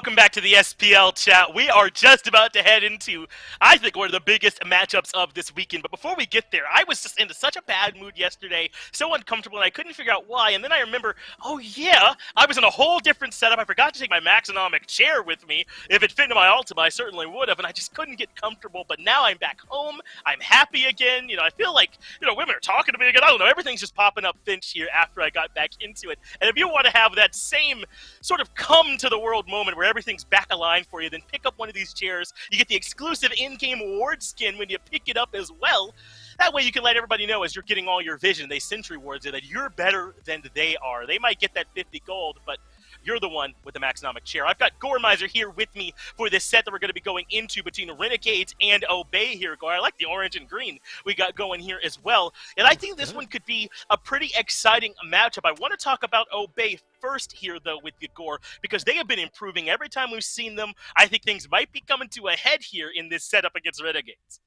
welcome back to the SPL chat. We are just about to head into, I think, one of the biggest matchups of this weekend. But before we get there, I was just into such a bad mood yesterday, so uncomfortable, and I couldn't figure out why. And then I remember, oh yeah, I was in a whole different setup. I forgot to take my Maxonomic chair with me. If it fit into my Ultima, I certainly would have, and I just couldn't get comfortable. But now I'm back home. I'm happy again. I feel like, women are talking to me again. I don't know. Everything's just popping up Finch here after I got back into it. And if you want to have that same sort of come to the world moment where everything's back aligned for you, then pick up one of these chairs. You get the exclusive in-game award skin when you pick it up as well. That way you can let everybody know as you're getting all your vision, they sentry wards that you're better than they are. They might get that 50 gold, but you're the one with the Maxonomic chair. I've got Goremizer here with me for this set that we're going to be going into between Renegades and Obey here. Gore, I like the orange and green we got going here as well. And I think this one could be a pretty exciting matchup. I want to talk about Obey first here, though, with you, Gore, because they have been improving every time we've seen them. I think things might be coming to a head here in this setup against Renegades.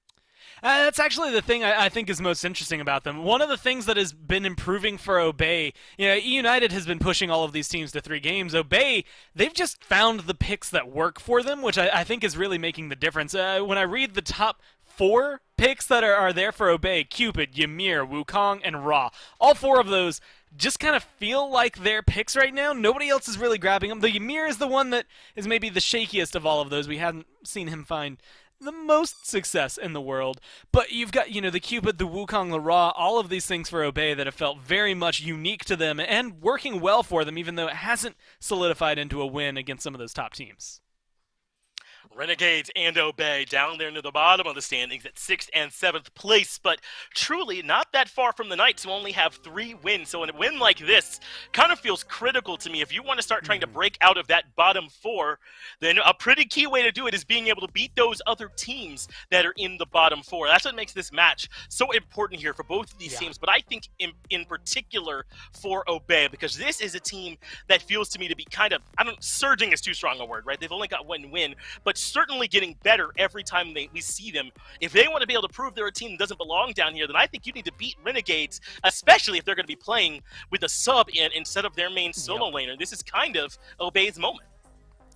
That's actually the thing I think is most interesting about them. One of the things that has been improving for Obey, United has been pushing all of these teams to 3 games. Obey, they've just found the picks that work for them, which I think is really making the difference. When I read the top 4 picks that are there for Obey, Cupid, Ymir, Wukong, and Ra, all 4 of those just kind of feel like their picks right now. Nobody else is really grabbing them. The Ymir is the one that is maybe the shakiest of all of those. We haven't seen him find the most success in the world, but you've got, the Cupid, the Wukong, the Ra, all of these things for Obey that have felt very much unique to them and working well for them, even though it hasn't solidified into a win against some of those top teams. Renegades and Obey down there near the bottom of the standings at 6th and 7th place, but truly not that far from the Knights, who only have 3 wins. So a win like this kind of feels critical to me. If you want to start trying to break out of that bottom 4, then a pretty key way to do it is being able to beat those other teams that are in the bottom 4. That's what makes this match so important here for both of these teams, but I think in particular for Obey, because this is a team that feels to me to be kind of, surging is too strong a word, right? They've only got 1 win, but certainly getting better every time we see them. If they want to be able to prove they're a team that doesn't belong down here, then I think you need to beat Renegades, especially if they're going to be playing with a sub in instead of their main solo laner. This is kind of Obey's moment.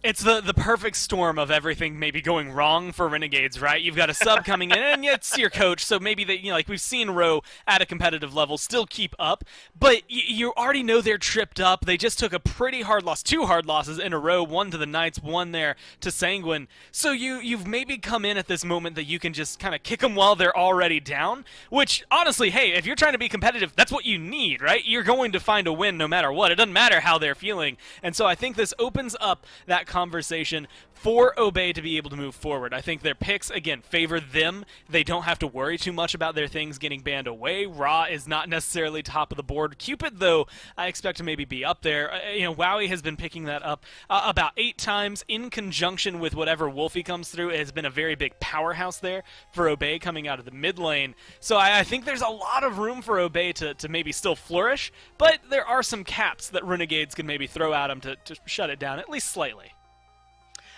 It's the perfect storm of everything maybe going wrong for Renegades, right? You've got a sub coming in, and it's your coach, so maybe they, like we've seen Ro at a competitive level still keep up, but you already know they're tripped up. They just took a pretty hard loss, 2 hard losses in a row, one to the Knights, one there to Sanguine. So you've maybe come in at this moment that you can just kind of kick them while they're already down, which honestly, hey, if you're trying to be competitive, that's what you need, right? You're going to find a win no matter what. It doesn't matter how they're feeling. And so I think this opens up that conversation for Obey to be able to move forward. I think their picks, again, favor them. They don't have to worry too much about their things getting banned away. Ra is not necessarily top of the board. Cupid, though, I expect to maybe be up there. Wowie has been picking that up about 8 times in conjunction with whatever Wolfie comes through. It has been a very big powerhouse there for Obey coming out of the mid lane. So I think there's a lot of room for Obey to maybe still flourish, but there are some caps that Renegades can maybe throw at them to shut it down, at least slightly.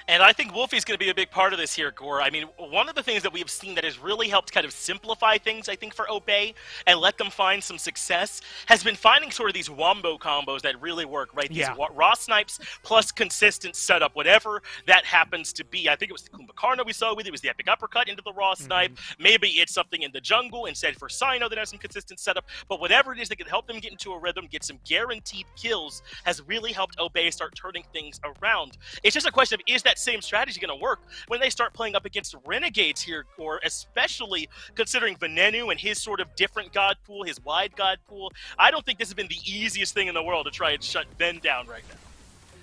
And I think Wolfie's going to be a big part of this here, Gore. I mean, one of the things that we have seen that has really helped kind of simplify things, I think, for Obey and let them find some success has been finding sort of these wombo combos that really work, right? These raw snipes plus consistent setup, whatever that happens to be. I think it was the Kumbhakarna we saw with it. It was the epic uppercut into the raw snipe. Maybe it's something in the jungle instead for Sino that has some consistent setup. But whatever it is that can help them get into a rhythm, get some guaranteed kills, has really helped Obey start turning things around. It's just a question of, is that same strategy going to work when they start playing up against Renegades here, or especially considering Venenu and his sort of different god pool, his wide god pool? I don't think this has been the easiest thing in the world to try and shut Ven down right now.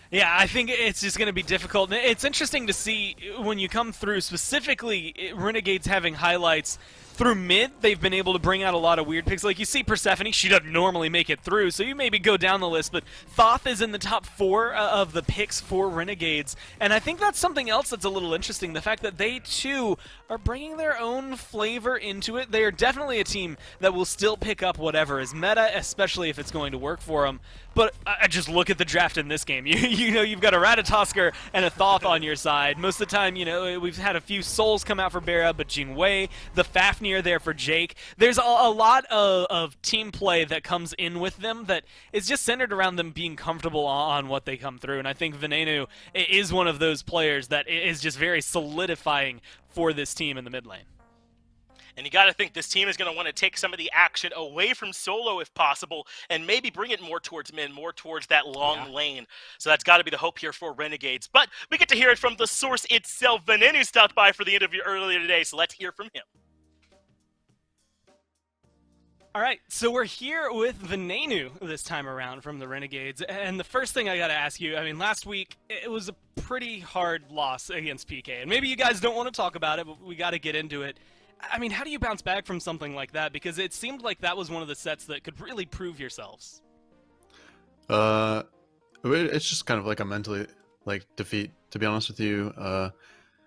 Yeah, I think it's just going to be difficult. It's interesting to see when you come through, specifically Renegades having highlights through mid. They've been able to bring out a lot of weird picks. Like you see Persephone, she doesn't normally make it through, so you maybe go down the list, but Thoth is in the top 4 of the picks for Renegades, and I think that's something else that's a little interesting, the fact that they too are bringing their own flavor into it. They are definitely a team that will still pick up whatever is meta, especially if it's going to work for them. But I just look at the draft in this game. You've got a Ratatoskr and a Thoth on your side. Most of the time, we've had a few souls come out for Bara, but Jingwei, the Fafnir Smear there for Jake. There's a lot of team play that comes in with them that is just centered around them being comfortable on what they come through. And I think Venenu is one of those players that is just very solidifying for this team in the mid lane. And you got to think this team is going to want to take some of the action away from solo if possible and maybe bring it more towards mid, more towards that long lane. So that's got to be the hope here for Renegades. But we get to hear it from the source itself. Venenu stopped by for the interview earlier today, so let's hear from him. All right, so we're here with Venenu this time around from the Renegades. And the first thing I got to ask you, I mean, last week it was a pretty hard loss against PK. And maybe you guys don't want to talk about it, but we got to get into it. I mean, how do you bounce back from something like that? Because it seemed like that was one of the sets that could really prove yourselves. It's just kind of like a mentally defeat, to be honest with you.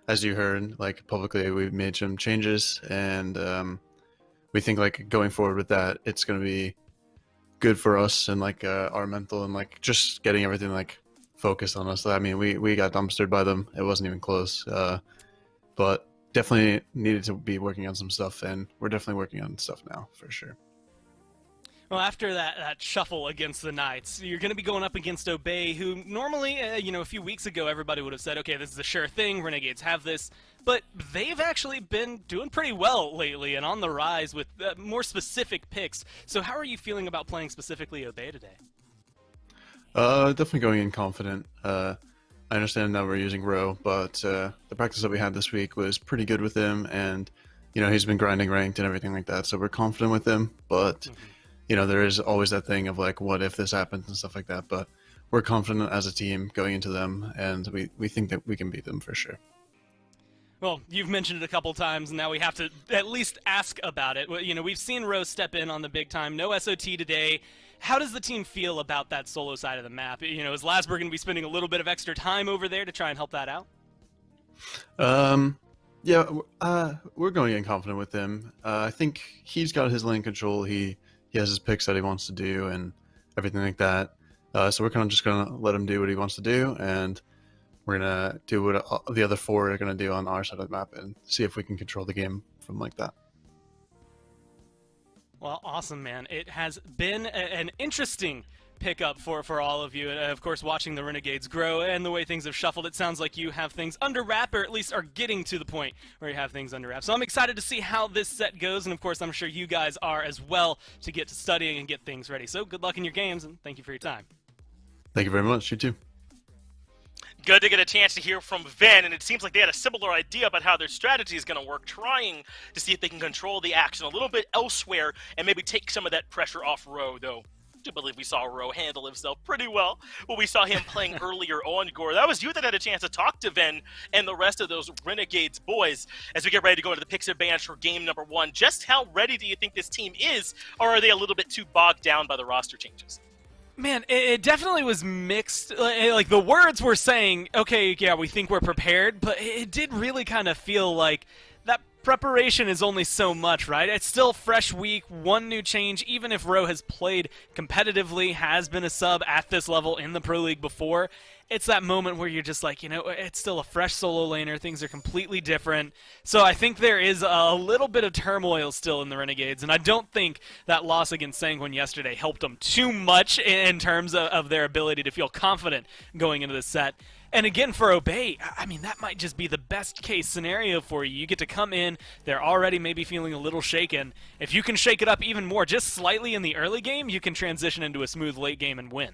As you heard, publicly, we made some changes, and we think going forward with that, it's going to be good for us and our mental and just getting everything focused on us. I mean, we got dumpstered by them. It wasn't even close, but definitely needed to be working on some stuff, and we're definitely working on stuff now for sure. Well, after that shuffle against the Knights, you're going to be going up against Obey, who normally, a few weeks ago, everybody would have said, okay, this is a sure thing, Renegades have this, but they've actually been doing pretty well lately and on the rise with more specific picks. So how are you feeling about playing specifically Obey today? Definitely going in confident. I understand now we're using Ro, but the practice that we had this week was pretty good with him, and he's been grinding ranked and everything like that, so we're confident with him. But there is always that thing of what if this happens and stuff like that. But we're confident as a team going into them, and we think that we can beat them for sure. Well, you've mentioned it a couple times, and now we have to at least ask about it. We've seen Ro step in on the big time. No SOT today. How does the team feel about that solo side of the map? Is Lasberg going to be spending a little bit of extra time over there to try and help that out? Yeah, we're going in confident with him. I think he's got his lane control. He has his picks that he wants to do and everything like that. So we're kind of just going to let him do what he wants to do, and we're going to do what the other four are going to do on our side of the map and see if we can control the game from that. Well, awesome, man. It has been an interesting pickup for all of you. And, of course, watching the Renegades grow and the way things have shuffled, it sounds like you have things under wrap, or at least are getting to the point where you have things under wrap. So I'm excited to see how this set goes, and, of course, I'm sure you guys are as well to get to studying and get things ready. So good luck in your games, and thank you for your time. Thank you very much. You too. Good to get a chance to hear from Ven, and it seems like they had a similar idea about how their strategy is going to work, trying to see if they can control the action a little bit elsewhere and maybe take some of that pressure off Ro, though. I do believe we saw Ro handle himself pretty well when we saw him playing earlier on Gore. That was you that had a chance to talk to Ven and the rest of those Renegades boys as we get ready to go into the Pixar Band for game number 1. Just how ready do you think this team is, or are they a little bit too bogged down by the roster changes? Man, it definitely was mixed. The words were saying, okay, yeah, we think we're prepared, but it did really kind of feel like that preparation is only so much, right? It's still fresh week, one new change, even if Ro has played competitively, has been a sub at this level in the Pro League before. It's that moment where you're just like, it's still a fresh solo laner. Things are completely different. So I think there is a little bit of turmoil still in the Renegades, and I don't think that loss against Sanguine yesterday helped them too much in terms of their ability to feel confident going into the set. And again, for Obey, I mean, that might just be the best case scenario for you. You get to come in, they're already maybe feeling a little shaken. If you can shake it up even more, just slightly in the early game, you can transition into a smooth late game and win.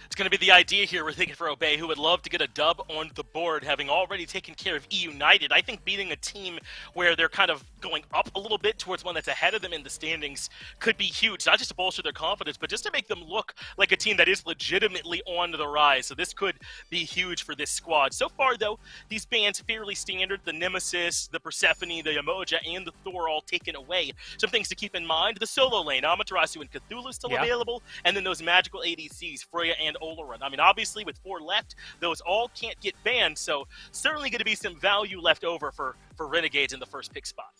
It's going to be the idea here, we're thinking, for Obey, who would love to get a dub on the board, having already taken care of E-United. I think beating a team where they're kind of going up a little bit towards one that's ahead of them in the standings could be huge, not just to bolster their confidence, but just to make them look like a team that is legitimately on the rise. So this could be huge for this squad. So far, though, these bans fairly standard. The Nemesis, the Persephone, the Emoja, and the Thor all taken away. Some things to keep in mind. The solo lane, Amaterasu and Cthulhu still available, and then those magical ADCs, Freya and Olaran. I mean, obviously, with 4 left, those all can't get banned, so certainly going to be some value left over for Renegades in the first pick spot.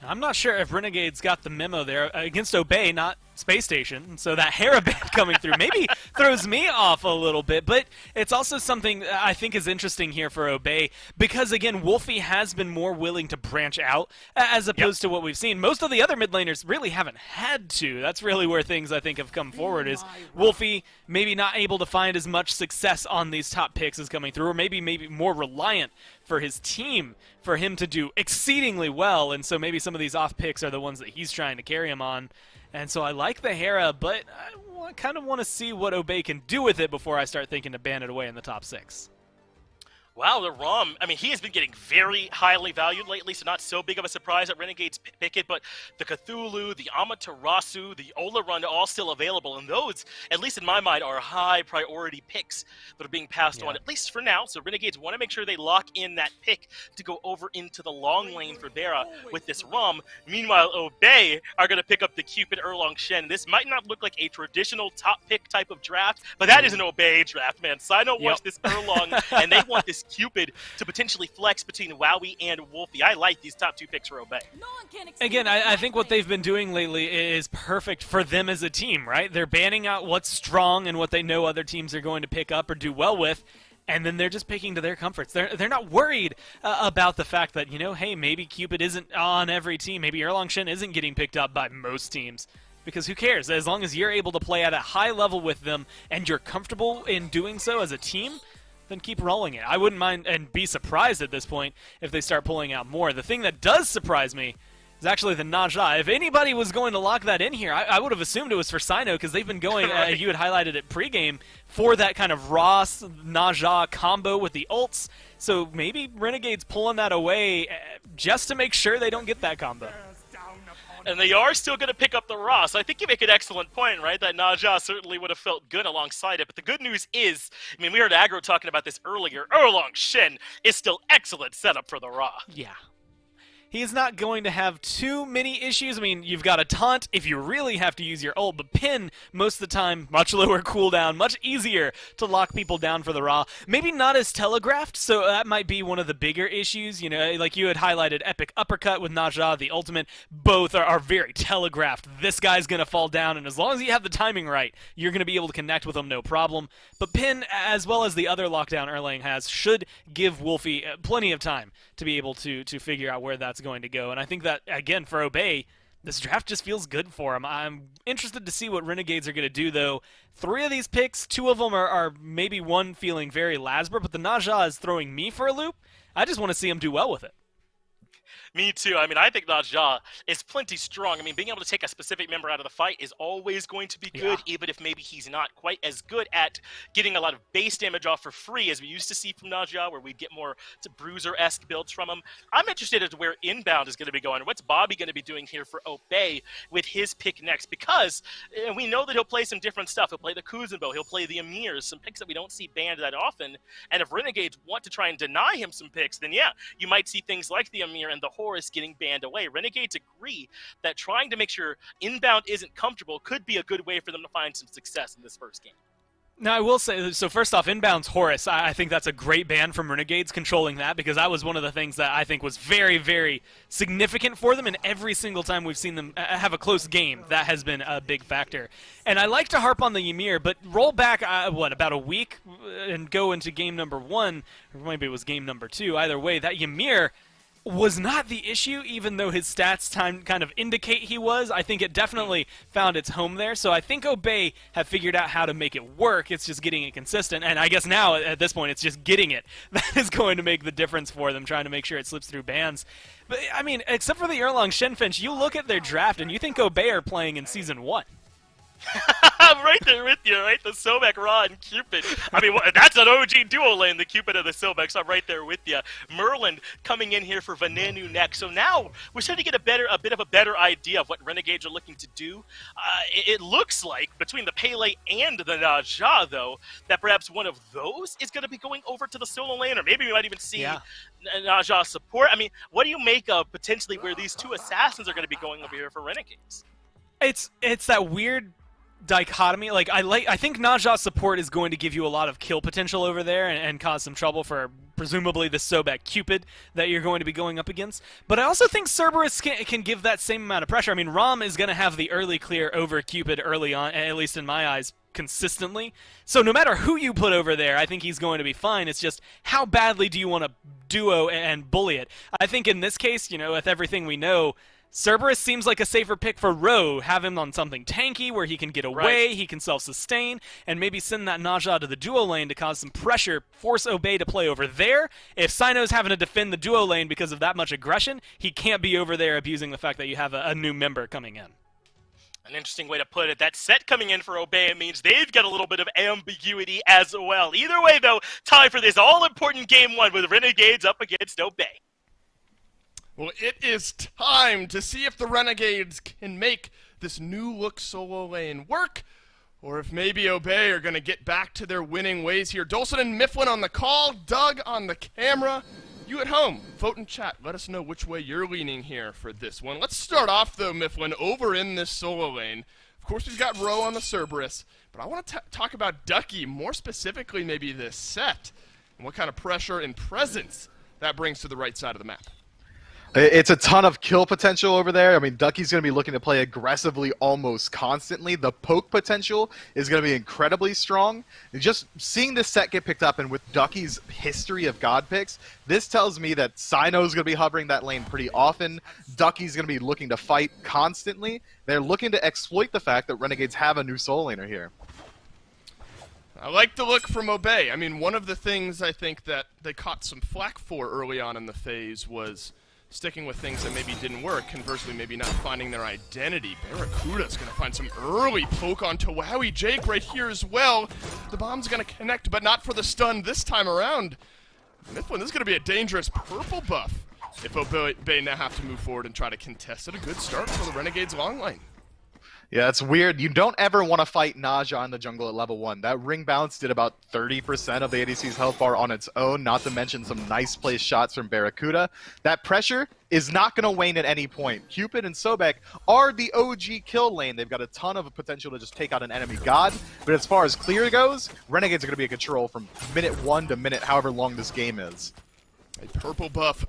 I'm not sure if Renegades got the memo there. Against Obey, not space station, so that Hera band coming through maybe throws me off a little bit, but it's also something I think is interesting here for Obey, because again, Wolfie has been more willing to branch out as opposed to what we've seen. Most of the other mid laners really haven't had to. That's really where things I think have come forward, is Wolfie maybe not able to find as much success on these top picks as coming through, or maybe more reliant for his team for him to do exceedingly well, and so maybe some of these off picks are the ones that he's trying to carry him on. And so I like the Hera, but I kind of want to see what Obey can do with it before I start thinking to ban it away in the top 6. Wow, the ROM, I mean, he has been getting very highly valued lately, so not so big of a surprise that Renegades pick it, but the Cthulhu, the Amaterasu, the Olarun are all still available, and those, at least in my mind, are high priority picks that are being passed on, at least for now. So Renegades want to make sure they lock in that pick to go over into the long lane for Vera with this ROM. Meanwhile, Obey are going to pick up the Cupid Erlong Shen. This might not look like a traditional top pick type of draft, but that is an Obey draft, man. Sino wants this Erlong, and they want this Cupid to potentially flex between Wowie and Wolfie. I like these top 2 picks for Obey. Again, I think what they've been doing lately is perfect for them as a team, right? They're banning out what's strong and what they know other teams are going to pick up or do well with, and then they're just picking to their comforts. They're not worried about the fact that, you know, hey, maybe Cupid isn't on every team. Maybe Erlong Shen isn't getting picked up by most teams. Because who cares? As long as you're able to play at a high level with them and you're comfortable in doing so as a team, then keep rolling it. I wouldn't mind and be surprised at this point if they start pulling out more. The thing that does surprise me is actually the Naja. If anybody was going to lock that in here, I would have assumed it was for Sino, because they've been going, right. You had highlighted it pregame, for that kind of Ross Naja combo with the ults. So maybe Renegade's pulling that away just to make sure they don't get that combo. And they are still going to pick up the Ross. I think you make an excellent point, right? That Naja certainly would have felt good alongside it. But the good news is, I mean, we heard Aggro talking about this earlier. Erlong Shen is still excellent setup for the Ra. Yeah. He's not going to have too many issues. I mean, you've got a taunt if you really have to use your ult, but pin, most of the time, much lower cooldown, much easier to lock people down for the Ra. Maybe not as telegraphed, so that might be one of the bigger issues. You know, like you had highlighted Epic Uppercut with Naja, the ultimate. Both are very telegraphed. This guy's going to fall down, and as long as you have the timing right, you're going to be able to connect with him no problem. But pin, as well as the other lockdown Erlang has, should give Wolfie plenty of time to be able to figure out where that's going to go. And I think that, again, for Obey, this draft just feels good for him. I'm interested to see what Renegades are going to do, though. 3 of these picks, 2 of them are maybe one feeling very Lasber, but the Naja is throwing me for a loop. I just want to see him do well with it. Me too. I mean, I think Naja is plenty strong. I mean, being able to take a specific member out of the fight is always going to be good, even if maybe he's not quite as good at getting a lot of base damage off for free as we used to see from Naja, where we'd get more bruiser-esque builds from him. I'm interested as to where Inbound is going to be going. What's Bobby going to be doing here for Obey with his pick next? Because we know that he'll play some different stuff. He'll play the Kuzenbo. He'll play the Emirs, some picks that we don't see banned that often. And if Renegades want to try and deny him some picks, then yeah, you might see things like the Emir and the Horus getting banned away. Renegades agree that trying to make sure Inbound isn't comfortable could be a good way for them to find some success in this first game. Now, I will say, so first off, Inbound's Horus, I think that's a great ban from Renegades, controlling that, because that was one of the things that I think was very, very significant for them, and every single time we've seen them have a close game, that has been a big factor. And I like to harp on the Ymir, but roll back, about a week, and go into game number 1, or maybe it was game number 2, either way, that Ymir was not the issue, even though his stats kind of indicate he was. I think it definitely found its home there, so I think Obey have figured out how to make it work. It's just getting it consistent, and I guess now, at this point, it's just getting it. That is going to make the difference for them, trying to make sure it slips through bans. But, I mean, except for the Erlong Shenfinch, you look at their draft, and you think Obey are playing in Season 1. I'm right there with you, right? The Sobek, Ra, and Cupid. I mean, that's an OG duo lane, the Cupid and the Sobek, so I'm right there with you. Merlin coming in here for Venenu next. So now we're starting to get a bit of a better idea of what Renegades are looking to do. It looks like, between the Pele and the Naja, though, that perhaps one of those is going to be going over to the solo lane, or maybe we might even see Naja support. I mean, what do you make of potentially where these 2 assassins are going to be going over here for Renegades? It's that weird dichotomy. Like, I think Naja's support is going to give you a lot of kill potential over there and cause some trouble for presumably the Sobek Cupid that you're going to be going up against. But I also think Cerberus can give that same amount of pressure. I mean, Rom is going to have the early clear over Cupid early on, at least in my eyes, consistently. So no matter who you put over there, I think he's going to be fine. It's just how badly do you want to duo and bully it? I think in this case, you know, with everything we know, Cerberus seems like a safer pick for Ro. Have him on something tanky where he can get away, he can self-sustain, and maybe send that Naja to the duo lane to cause some pressure, force Obey to play over there. If Sino's having to defend the duo lane because of that much aggression, he can't be over there abusing the fact that you have a new member coming in. An interesting way to put it. That set coming in for Obey means they've got a little bit of ambiguity as well. Either way, though, time for this all-important Game 1 with Renegades up against Obey. Well, it is time to see if the Renegades can make this new-look solo lane work, or if maybe Obey are going to get back to their winning ways here. Dolson and Mifflin on the call, Doug on the camera. You at home, vote in chat. Let us know which way you're leaning here for this one. Let's start off, though, Mifflin, over in this solo lane. Of course, we've got Ro on the Cerberus, but I want to talk about Ducky, more specifically maybe this set, and what kind of pressure and presence that brings to the right side of the map. It's a ton of kill potential over there. I mean, Ducky's going to be looking to play aggressively almost constantly. The poke potential is going to be incredibly strong. And just seeing this set get picked up, and with Ducky's history of God picks, this tells me that Sino's going to be hovering that lane pretty often. Ducky's going to be looking to fight constantly. They're looking to exploit the fact that Renegades have a new solo laner here. I like the look from Obey. I mean, one of the things I think that they caught some flack for early on in the phase was sticking with things that maybe didn't work, conversely maybe not finding their identity. Barracuda's going to find some early poke onto Wowie. Jake right here as well. The bomb's going to connect, but not for the stun this time around. Mifflin, this is going to be a dangerous purple buff if Obey now have to move forward and try to contest it. A good start for the Renegades long lane. Yeah, it's weird. You don't ever want to fight Naja in the jungle at level 1. That ring bounce did about 30% of the ADC's health bar on its own, not to mention some nice placed shots from Barracuda. That pressure is not going to wane at any point. Cupid and Sobek are the OG kill lane. They've got a ton of potential to just take out an enemy god, but as far as clear goes, Renegades are going to be in control from minute 1 to minute however long this game is. A purple buff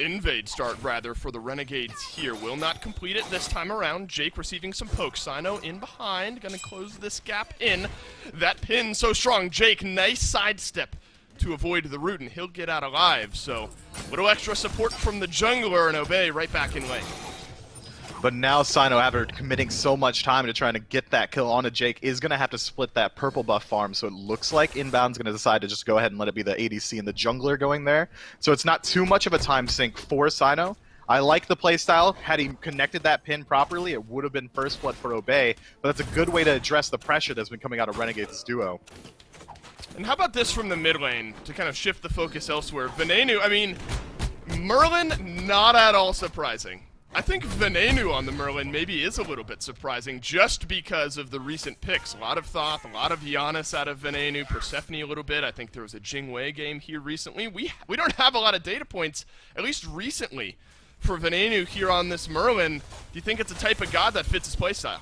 invade start rather, for the Renegades here. Will not complete it this time around. Jake receiving some poke. Sino in behind, gonna close this gap in. That pin so strong. Jake, nice sidestep to avoid the root, and he'll get out alive. So, a little extra support from the jungler, and Obey right back in lane. But now Sino, after committing so much time to trying to get that kill onto Jake, is going to have to split that purple buff farm, so it looks like Inbound's going to decide to just go ahead and let it be the ADC and the jungler going there. So it's not too much of a time sink for Sino. I like the playstyle. Had he connected that pin properly, it would have been first blood for Obey, but that's a good way to address the pressure that's been coming out of Renegade's duo. And how about this from the mid lane, to kind of shift the focus elsewhere? Venenu, I mean, Merlin, not at all surprising. I think Venenu on the Merlin maybe is a little bit surprising just because of the recent picks. A lot of Thoth, a lot of Giannis out of Venenu, Persephone a little bit. I think there was a Jingwei game here recently. We don't have a lot of data points, at least recently, for Venenu here on this Merlin. Do you think it's a type of god that fits his playstyle?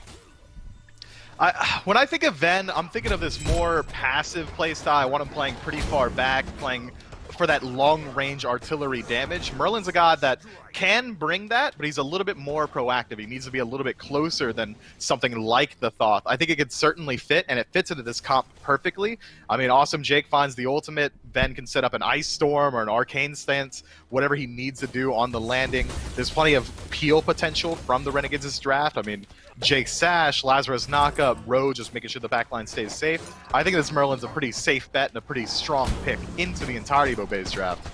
When I think of Ven, I'm thinking of this more passive playstyle. I want him playing pretty far back, playing for that long-range artillery damage. Merlin's a god that can bring that, but he's a little bit more proactive. He needs to be a little bit closer than something like the Thoth. I think it could certainly fit, and it fits into this comp perfectly. I mean, Awesome Jake finds the ultimate. Ben can set up an Ice Storm or an Arcane Stance, whatever he needs to do on the landing. There's plenty of peel potential from the Renegades' draft. I mean, Jake Sash, Lazarus Naka, Ro just making sure the backline stays safe. I think this Merlin's a pretty safe bet and a pretty strong pick into the entirety of Obey's draft.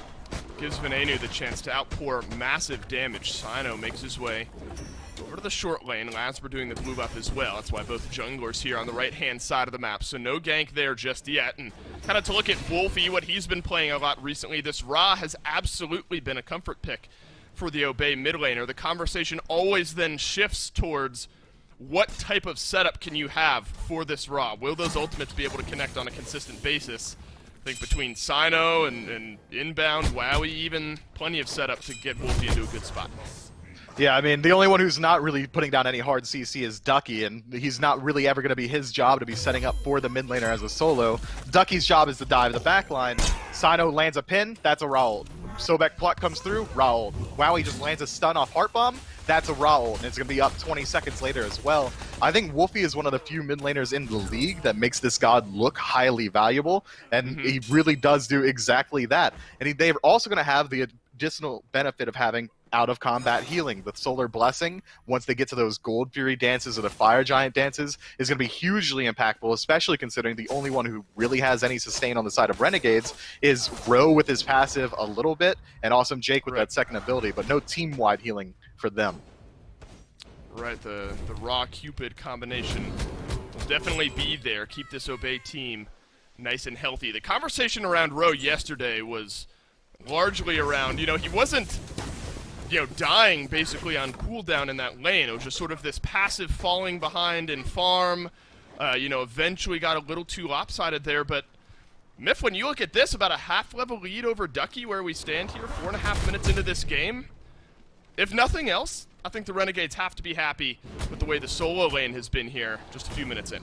Gives Venenu the chance to outpour massive damage. Sino makes his way over to the short lane. Lazarus doing the blue buff as well. That's why both junglers here on the right-hand side of the map. So no gank there just yet. And kind of to look at Wolfie, what he's been playing a lot recently, this Ra has absolutely been a comfort pick for the Obey mid laner. The conversation always then shifts towards what type of setup can you have for this Ra? Will those ultimates be able to connect on a consistent basis? I think between Sino and Inbound, Wowie even, plenty of setup to get Wolfie into a good spot. Yeah, I mean, the only one who's not really putting down any hard CC is Ducky, and he's not really ever going to be his job to be setting up for the mid laner as a solo. Ducky's job is to dive the backline. Sino lands a pin, that's a Raoult. Sobek pluck comes through, Raoult. Wow, he just lands a stun off Heart Bomb, that's a Raoult, and it's going to be up 20 seconds later as well. I think Wolfie is one of the few mid laners in the league that makes this god look highly valuable, and he really does do exactly that. And they're also going to have the additional benefit of having out-of-combat healing. The Solar Blessing, once they get to those Gold Fury dances or the Fire Giant dances, is going to be hugely impactful, especially considering the only one who really has any sustain on the side of Renegades is Ro with his passive a little bit, and Awesome Jake with that second ability, but no team-wide healing for them. Right, the Raw Cupid combination will definitely be there. Keep this Obey team nice and healthy. The conversation around Ro yesterday was largely around, you know, he wasn't, you know, dying basically on cooldown in that lane. It was just sort of this passive falling behind in farm. You know, eventually got a little too lopsided there, but Miff, when you look at this, about a half-level lead over Ducky where we stand here, 4.5 minutes into this game. If nothing else, I think the Renegades have to be happy with the way the solo lane has been here just a few minutes in.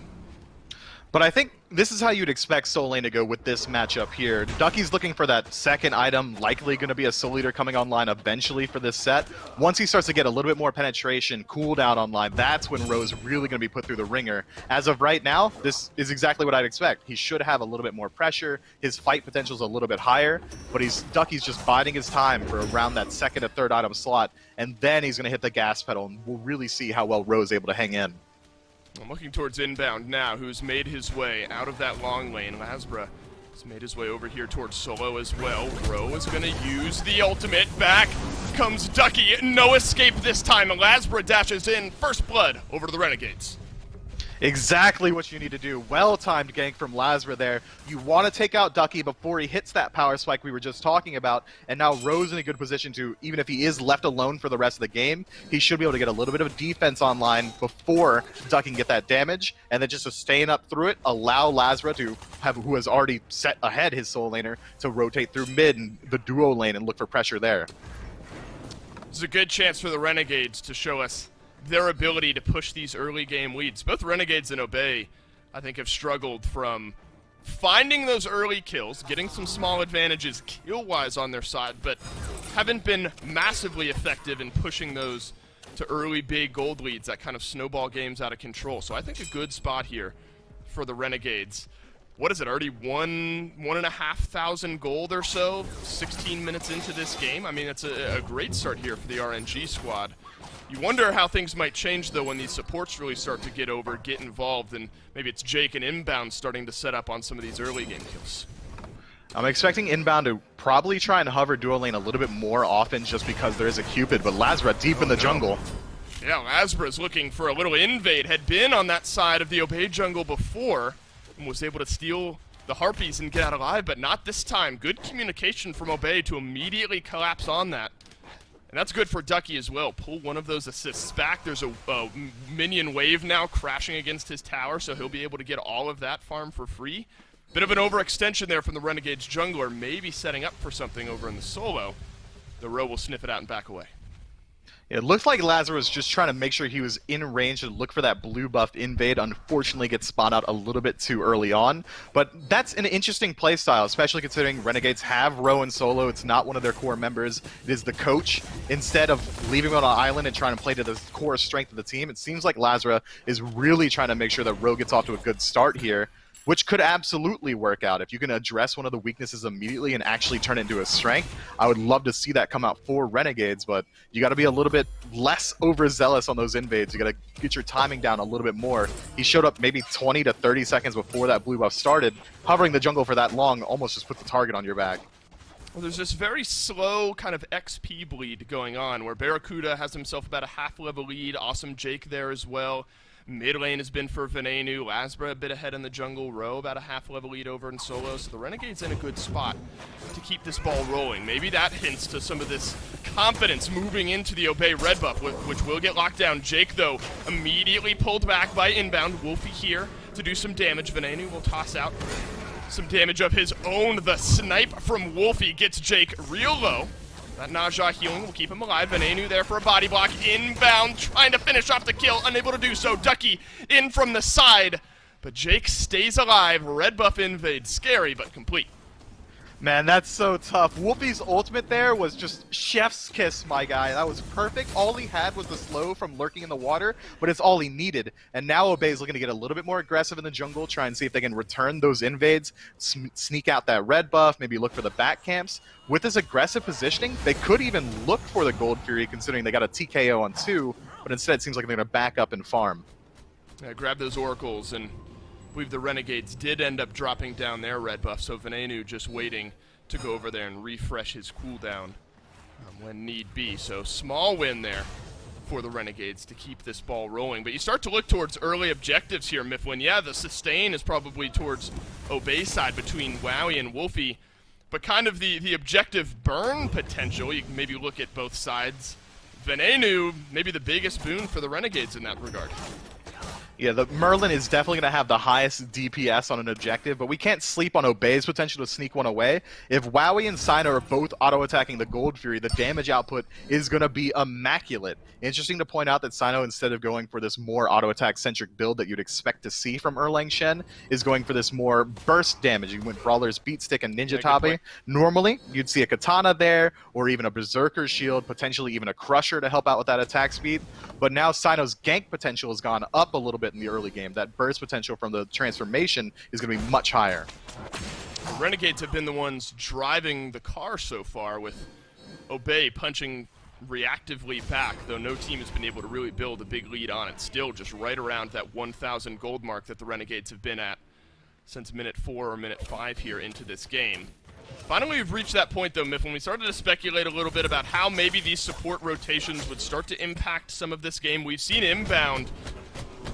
But I think this is how you'd expect Soul Lane to go with this matchup here. Ducky's looking for that second item, likely going to be a Soul Eater coming online eventually for this set. Once he starts to get a little bit more penetration, cooldown online, that's when Ro's really going to be put through the ringer. As of right now, this is exactly what I'd expect. He should have a little bit more pressure. His fight potential is a little bit higher, but Ducky's just biding his time for around that second or third item slot, and then he's going to hit the gas pedal, and we'll really see how well Ro's able to hang in. I'm looking towards inbound now, who's made his way out of that long lane. Lasbra has made his way over here towards solo as well. Ro is going to use the ultimate. Back comes Ducky. No escape this time. Lasbra dashes in. First blood over to the Renegades. Exactly what you need to do. Well-timed gank from Lasra there. You want to take out Ducky before he hits that power spike we were just talking about, and now Ro's in a good position to, even if he is left alone for the rest of the game, he should be able to get a little bit of defense online before Ducky can get that damage, and then just sustain up through it, allow Lasra to have, who has already set ahead his soul laner, to rotate through mid and the duo lane and look for pressure there. This is a good chance for the Renegades to show us their ability to push these early game leads. Both Renegades and Obey, I think, have struggled from finding those early kills, getting some small advantages kill-wise on their side, but haven't been massively effective in pushing those to early big gold leads that kind of snowball games out of control. So I think a good spot here for the Renegades. What is it, already 1,500 gold or so, 16 minutes into this game? I mean, it's a great start here for the RNG squad. You wonder how things might change, though, when these supports really start to get involved, and maybe it's Jake and Inbound starting to set up on some of these early game kills. I'm expecting Inbound to probably try and hover duo lane a little bit more often just because there is a Cupid, but Lasra deep in the jungle. Yeah, Lasbra's looking for a little invade, had been on that side of the Obey jungle before, and was able to steal the Harpies and get out alive, but not this time. Good communication from Obey to immediately collapse on that. And that's good for Ducky as well. Pull one of those assists back. There's a minion wave now crashing against his tower, so he'll be able to get all of that farm for free. Bit of an overextension there from the Renegades jungler, maybe setting up for something over in the solo. The Ro will sniff it out and back away. It looked like Lazarus was just trying to make sure he was in range and look for that blue buff invade. Unfortunately, gets spawned out a little bit too early on. But that's an interesting playstyle, especially considering Renegades have Ro and solo. It's not one of their core members. It is the coach. Instead of leaving him on an island and trying to play to the core strength of the team, it seems like Lazarus is really trying to make sure that Ro gets off to a good start here, which could absolutely work out. If you can address one of the weaknesses immediately and actually turn it into a strength, I would love to see that come out for Renegades, but you got to be a little bit less overzealous on those invades. You got to get your timing down a little bit more. He showed up maybe 20 to 30 seconds before that blue buff started. Hovering the jungle for that long almost just puts the target on your back. Well, there's this very slow kind of XP bleed going on, where Barracuda has himself about a half-level lead, Awesome Jake there as well. Mid lane has been for Venenu, Lasbra a bit ahead in the jungle, Ro about a half-level lead over in solo, so the Renegades in a good spot to keep this ball rolling. Maybe that hints to some of this confidence moving into the Obey red buff, which will get locked down. Jake, though, immediately pulled back by Inbound. Wolfie here to do some damage. Venenu will toss out some damage of his own. The snipe from Wolfie gets Jake real low. That Naja healing will keep him alive. Venenu there for a body block. Inbound, trying to finish off the kill. Unable to do so. Ducky in from the side. But Jake stays alive. Red buff invade. Scary, but complete. Man, that's so tough. Wolfie's ultimate there was just chef's kiss, my guy. That was perfect. All he had was the slow from lurking in the water, but it's all he needed. And now Obey's looking to get a little bit more aggressive in the jungle, try and see if they can return those invades, sneak out that red buff, maybe look for the back camps. With this aggressive positioning, they could even look for the Gold Fury, considering they got a TKO on 2, but instead it seems like they're going to back up and farm. Yeah, grab those oracles, and I believe the Renegades did end up dropping down their red buff, so Venenu just waiting to go over there and refresh his cooldown when need be. So small win there for the Renegades to keep this ball rolling. But you start to look towards early objectives here, Mifflin. Yeah, the sustain is probably towards Obey's side between Wowie and Wolfie, but kind of the objective burn potential, you can maybe look at both sides. Venenu, maybe the biggest boon for the Renegades in that regard. Yeah, the Merlin is definitely going to have the highest DPS on an objective, but we can't sleep on Obey's potential to sneak one away. If Wowie and Sino are both auto-attacking the Gold Fury, the damage output is going to be immaculate. Interesting to point out that Sino, instead of going for this more auto-attack-centric build that you'd expect to see from Erlang Shen, is going for this more burst damage. You went Brawler's Beat Stick and Ninja Tabi. Normally, you'd see a Katana there, or even a Berserker Shield, potentially even a Crusher to help out with that attack speed. But now Sino's gank potential has gone up a little bit in the early game. That burst potential from the transformation is going to be much higher. The Renegades have been the ones driving the car so far, with Obey punching reactively back, though no team has been able to really build a big lead on it. Still just right around that 1,000 gold mark that the Renegades have been at since minute 4 or minute 5 here into this game. Finally, we've reached that point, though, Miff, when we started to speculate a little bit about how maybe these support rotations would start to impact some of this game. We've seen Inbound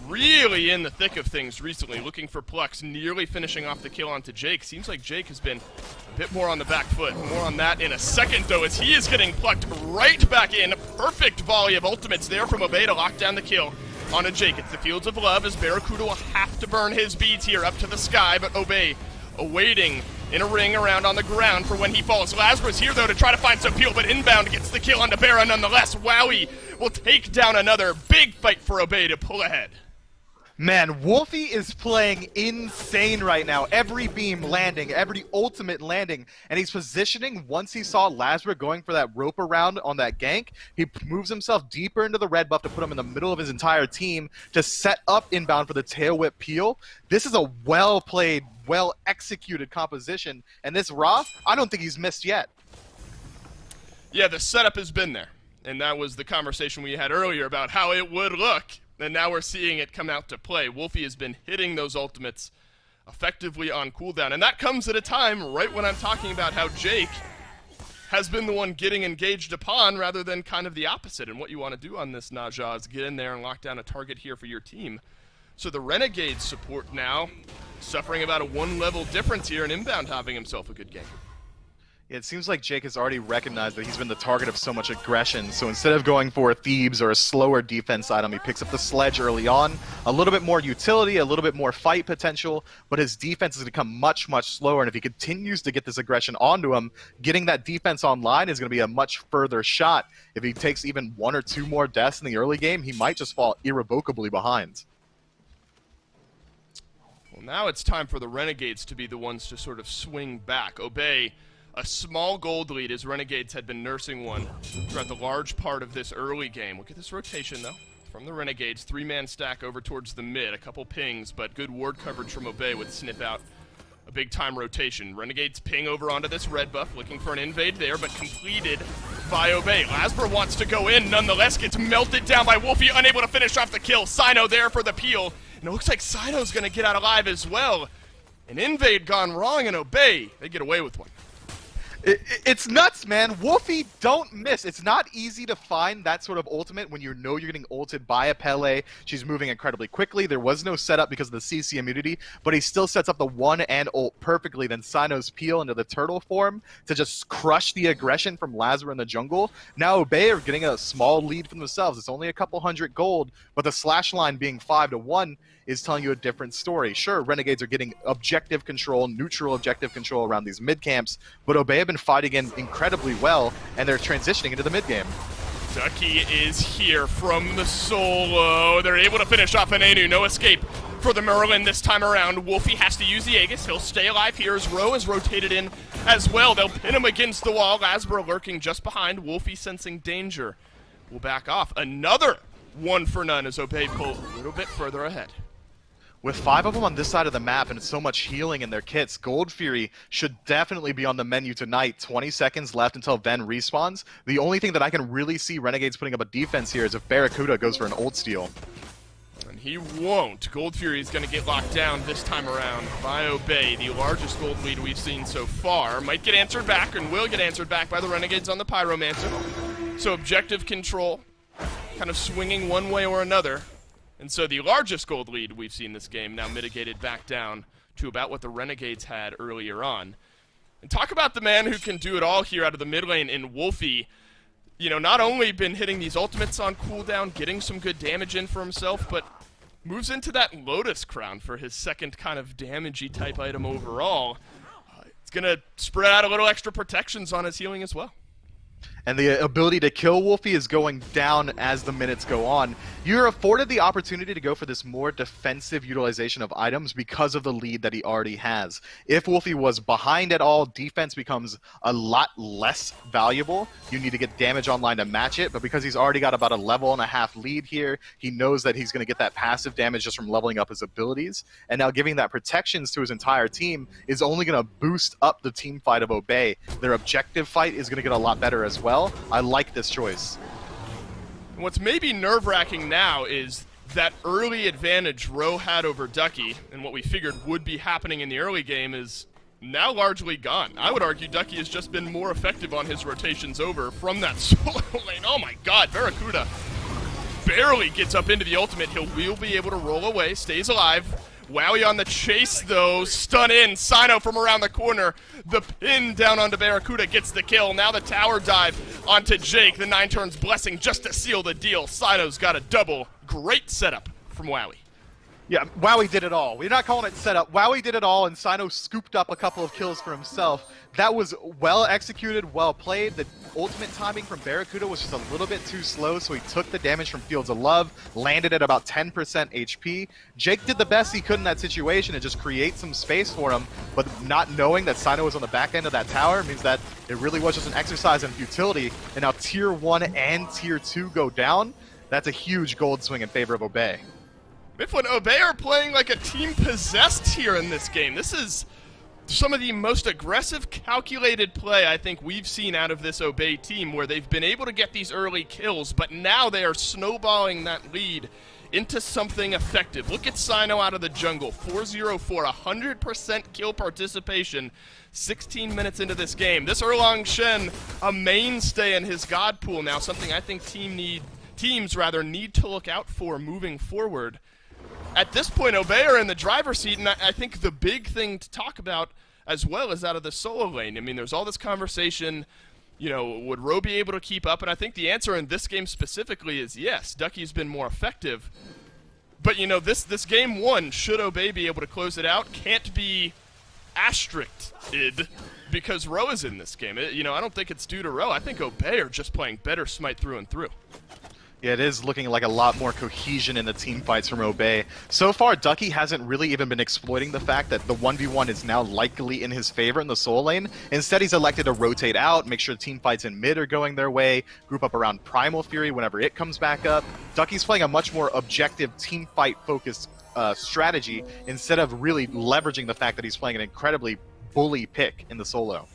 really in the thick of things recently, looking for Plux, nearly finishing off the kill onto Jake. Seems like Jake has been a bit more on the back foot. More on that in a second, though, as he is getting plucked right back in. Perfect volley of ultimates there from Obey to lock down the kill onto Jake. It's the Fields of Love, as Barracuda will have to burn his beads here up to the sky, but Obey awaiting in a ring around on the ground for when he falls. Lazarus here, though, to try to find some peel, but Inbound gets the kill onto Barra nonetheless. Wowie will take down another big fight for Obey to pull ahead. Man, Wolfie is playing insane right now. Every beam landing, every ultimate landing, and he's positioning. Once he saw Lazarus going for that rope around on that gank, he moves himself deeper into the red buff to put him in the middle of his entire team to set up Inbound for the tail whip peel. This is a well-played, well-executed composition, and this Ra, I don't think he's missed yet. Yeah, the setup has been there, and that was the conversation we had earlier about how it would look. And now we're seeing it come out to play. Wolfie has been hitting those ultimates effectively on cooldown. And that comes at a time right when I'm talking about how Jake has been the one getting engaged upon rather than kind of the opposite. And what you want to do on this Naja is get in there and lock down a target here for your team. So the Renegades support now suffering about a 1-level difference here, and Inbound having himself a good game. It seems like Jake has already recognized that he's been the target of so much aggression, so instead of going for Thebes or a slower defense item, he picks up the Sledge early on. A little bit more utility, a little bit more fight potential, but his defense has become much, much slower, and if he continues to get this aggression onto him, getting that defense online is going to be a much further shot. If he takes even 1 or 2 more deaths in the early game, he might just fall irrevocably behind. Well, now it's time for the Renegades to be the ones to sort of swing back. Obey a small gold lead, as Renegades had been nursing one throughout the large part of this early game. Look at this rotation, though, from the Renegades. 3-man stack over towards the mid. A couple pings, but good ward coverage from Obey with Sniff out. A big-time rotation. Renegades ping over onto this red buff, looking for an invade there, but completed by Obey. Lasper wants to go in, nonetheless gets melted down by Wolfie, unable to finish off the kill. Sino there for the peel, and it looks like Sino's going to get out alive as well. An invade gone wrong, and Obey, they get away with one. It's nuts, man. Wolfie don't miss. It's not easy to find that sort of ultimate when you know you're getting ulted by a Pele. She's moving incredibly quickly. There was no setup because of the CC immunity, but he still sets up the 1 and ult perfectly. Then Sino's peel into the turtle form to just crush the aggression from Lazarus in the jungle. Now Obey are getting a small lead for themselves. It's only a couple hundred gold, but the slash line being 5-1 is telling you a different story. Sure, Renegades are getting objective control, neutral objective control around these mid camps, but Obey have been fighting in incredibly well, and they're transitioning into the mid game. Ducky is here from the solo. They're able to finish off an Anu. No escape for the Merlin this time around. Wolfie has to use the Aegis. He'll stay alive here as Roe is rotated in as well. They'll pin him against the wall. Lasbro lurking just behind. Wolfie sensing danger will back off. Another 1 for none as Obey pull a little bit further ahead. With 5 of them on this side of the map and so much healing in their kits, Gold Fury should definitely be on the menu tonight. 20 seconds left until Ven respawns. The only thing that I can really see Renegades putting up a defense here is if Barracuda goes for an ult steal. And he won't. Gold Fury is going to get locked down this time around by Obey, the largest gold lead we've seen so far. Might get answered back and will get answered back by the Renegades on the Pyromancer. So objective control, kind of swinging one way or another. And so the largest gold lead we've seen this game now mitigated back down to about what the Renegades had earlier on. And talk about the man who can do it all here out of the mid lane in Wolfie. You know, not only been hitting these ultimates on cooldown, getting some good damage in for himself, but moves into that Lotus Crown for his second kind of damagey type item overall. It's going to spread out a little extra protections on his healing as well. And the ability to kill Wolfie is going down as the minutes go on. You're afforded the opportunity to go for this more defensive utilization of items because of the lead that he already has. If Wolfie was behind at all, defense becomes a lot less valuable. You need to get damage online to match it, but because he's already got about a level and a half lead here, he knows that he's going to get that passive damage just from leveling up his abilities. And now giving that protections to his entire team is only going to boost up the team fight of Obey. Their objective fight is going to get a lot better as well. I like this choice. And what's maybe nerve-wracking now is that early advantage Roe had over Ducky, and what we figured would be happening in the early game is now largely gone. I would argue Ducky has just been more effective on his rotations over from that solo lane. Oh my god, Barracuda barely gets up into the ultimate. Will be able to roll away, stays alive. Wowie on the chase, though. Stun in. Sino from around the corner. The pin down onto Barracuda gets the kill. Now the tower dive onto Jake. The 9 turns blessing just to seal the deal. Sino's got a double. Great setup from Wowie. Yeah, Wowie did it all. We're not calling it setup. Wowie did it all, and Sino scooped up a couple of kills for himself. That was well executed, well played. The ultimate timing from Barracuda was just a little bit too slow, so he took the damage from Fields of Love, landed at about 10% HP. Jake did the best he could in that situation and just create some space for him, but not knowing that Sino was on the back end of that tower means that it really was just an exercise in futility, and now Tier 1 and Tier 2 go down. That's a huge gold swing in favor of Obey. Mifflin, Obey are playing like a team possessed here in this game. This is some of the most aggressive, calculated play I think we've seen out of this Obey team, where they've been able to get these early kills, but now they are snowballing that lead into something effective. Look at Sino out of the jungle, 404, 100% kill participation, 16 minutes into this game. This Erlang Shen, a mainstay in his god pool now, something I think teams need to look out for moving forward. At this point, Obey are in the driver's seat, and I think the big thing to talk about as well is out of the solo lane. I mean, there's all this conversation, you know, would Roe be able to keep up? And I think the answer in this game specifically is yes. Ducky's been more effective. But, you know, this game one, should Obey be able to close it out, can't be asterisked because Roe is in this game. You know, I don't think it's due to Roe. I think Obey are just playing better Smite through and through. Yeah, it is looking like a lot more cohesion in the team fights from Obey. So far, Ducky hasn't really even been exploiting the fact that the 1v1 is now likely in his favor in the solo lane. Instead, he's elected to rotate out, make sure team fights in mid are going their way, group up around Primal Fury whenever it comes back up. Ducky's playing a much more objective team fight focused strategy instead of really leveraging the fact that he's playing an incredibly bully pick in the solo.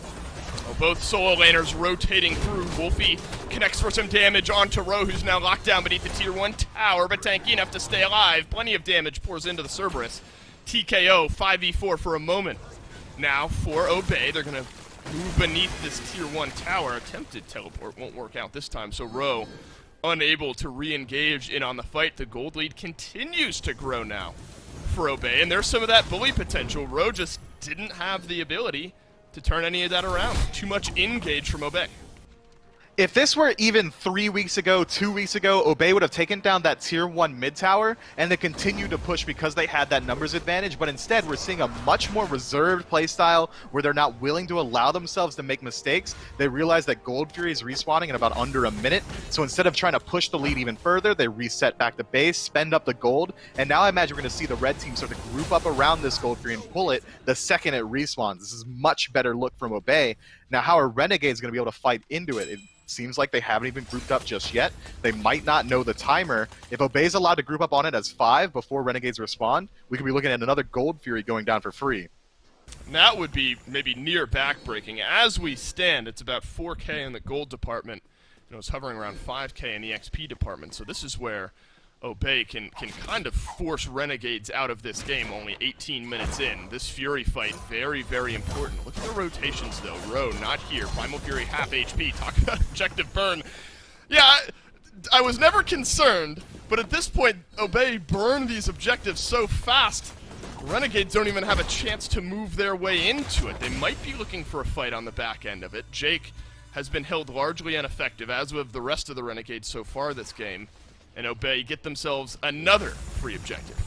Well, both solo laners rotating through. Wolfie connects for some damage onto Roe, who's now locked down beneath the Tier 1 tower, but tanky enough to stay alive. Plenty of damage pours into the Cerberus. TKO, 5v4 for a moment. Now, for Obey, they're going to move beneath this Tier 1 tower. Attempted teleport won't work out this time, so Roe unable to re-engage in on the fight. The gold lead continues to grow now for Obey, and there's some of that bully potential. Roe just didn't have the ability to turn any of that around. Too much engage from Obey. If this were even 3 weeks ago, 2 weeks ago, Obey would have taken down that tier 1 mid tower and then continued to push because they had that numbers advantage. But instead, we're seeing a much more reserved playstyle where they're not willing to allow themselves to make mistakes. They realize that Gold Fury is respawning in about under a minute. So instead of trying to push the lead even further, they reset back to base, spend up the gold. And now I imagine we're going to see the red team start to group up around this Gold Fury and pull it the second it respawns. This is much better look from Obey. Now, how are Renegades going to be able to fight into it? It seems like they haven't even grouped up just yet. They might not know the timer. If Obey's allowed to group up on it as 5 before Renegades respond, we could be looking at another Gold Fury going down for free. That would be maybe near backbreaking. As we stand, it's about 4K in the gold department. It's hovering around 5K in the XP department. So this is where Obey can kind of force Renegades out of this game only 18 minutes in. This Fury fight, very, very important. Look at the rotations, though. Ro, not here. Primal Fury, half HP. Talk about objective burn. Yeah, I was never concerned, but at this point, Obey burned these objectives so fast, Renegades don't even have a chance to move their way into it. They might be looking for a fight on the back end of it. Jake has been held largely ineffective, as with the rest of the Renegades so far this game. And Obey get themselves another free objective.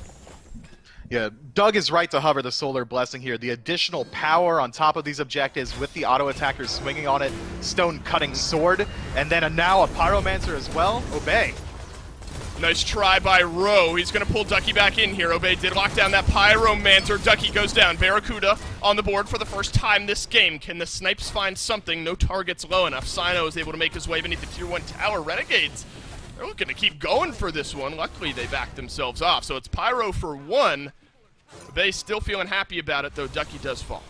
Yeah, Doug is right to hover the Solar Blessing here. The additional power on top of these objectives with the auto attackers swinging on it, Stone Cutting Sword, and then now a Pyromancer as well. Obey. Nice try by Ro. He's going to pull Ducky back in here. Obey did lock down that Pyromancer. Ducky goes down. Barracuda on the board for the first time this game. Can the Snipes find something? No targets low enough. Sino is able to make his way beneath the tier 1 tower. Renegades, they're looking to keep going for this one. Luckily, they backed themselves off. So it's Pyro for 1. They still feeling happy about it, though Ducky does fall.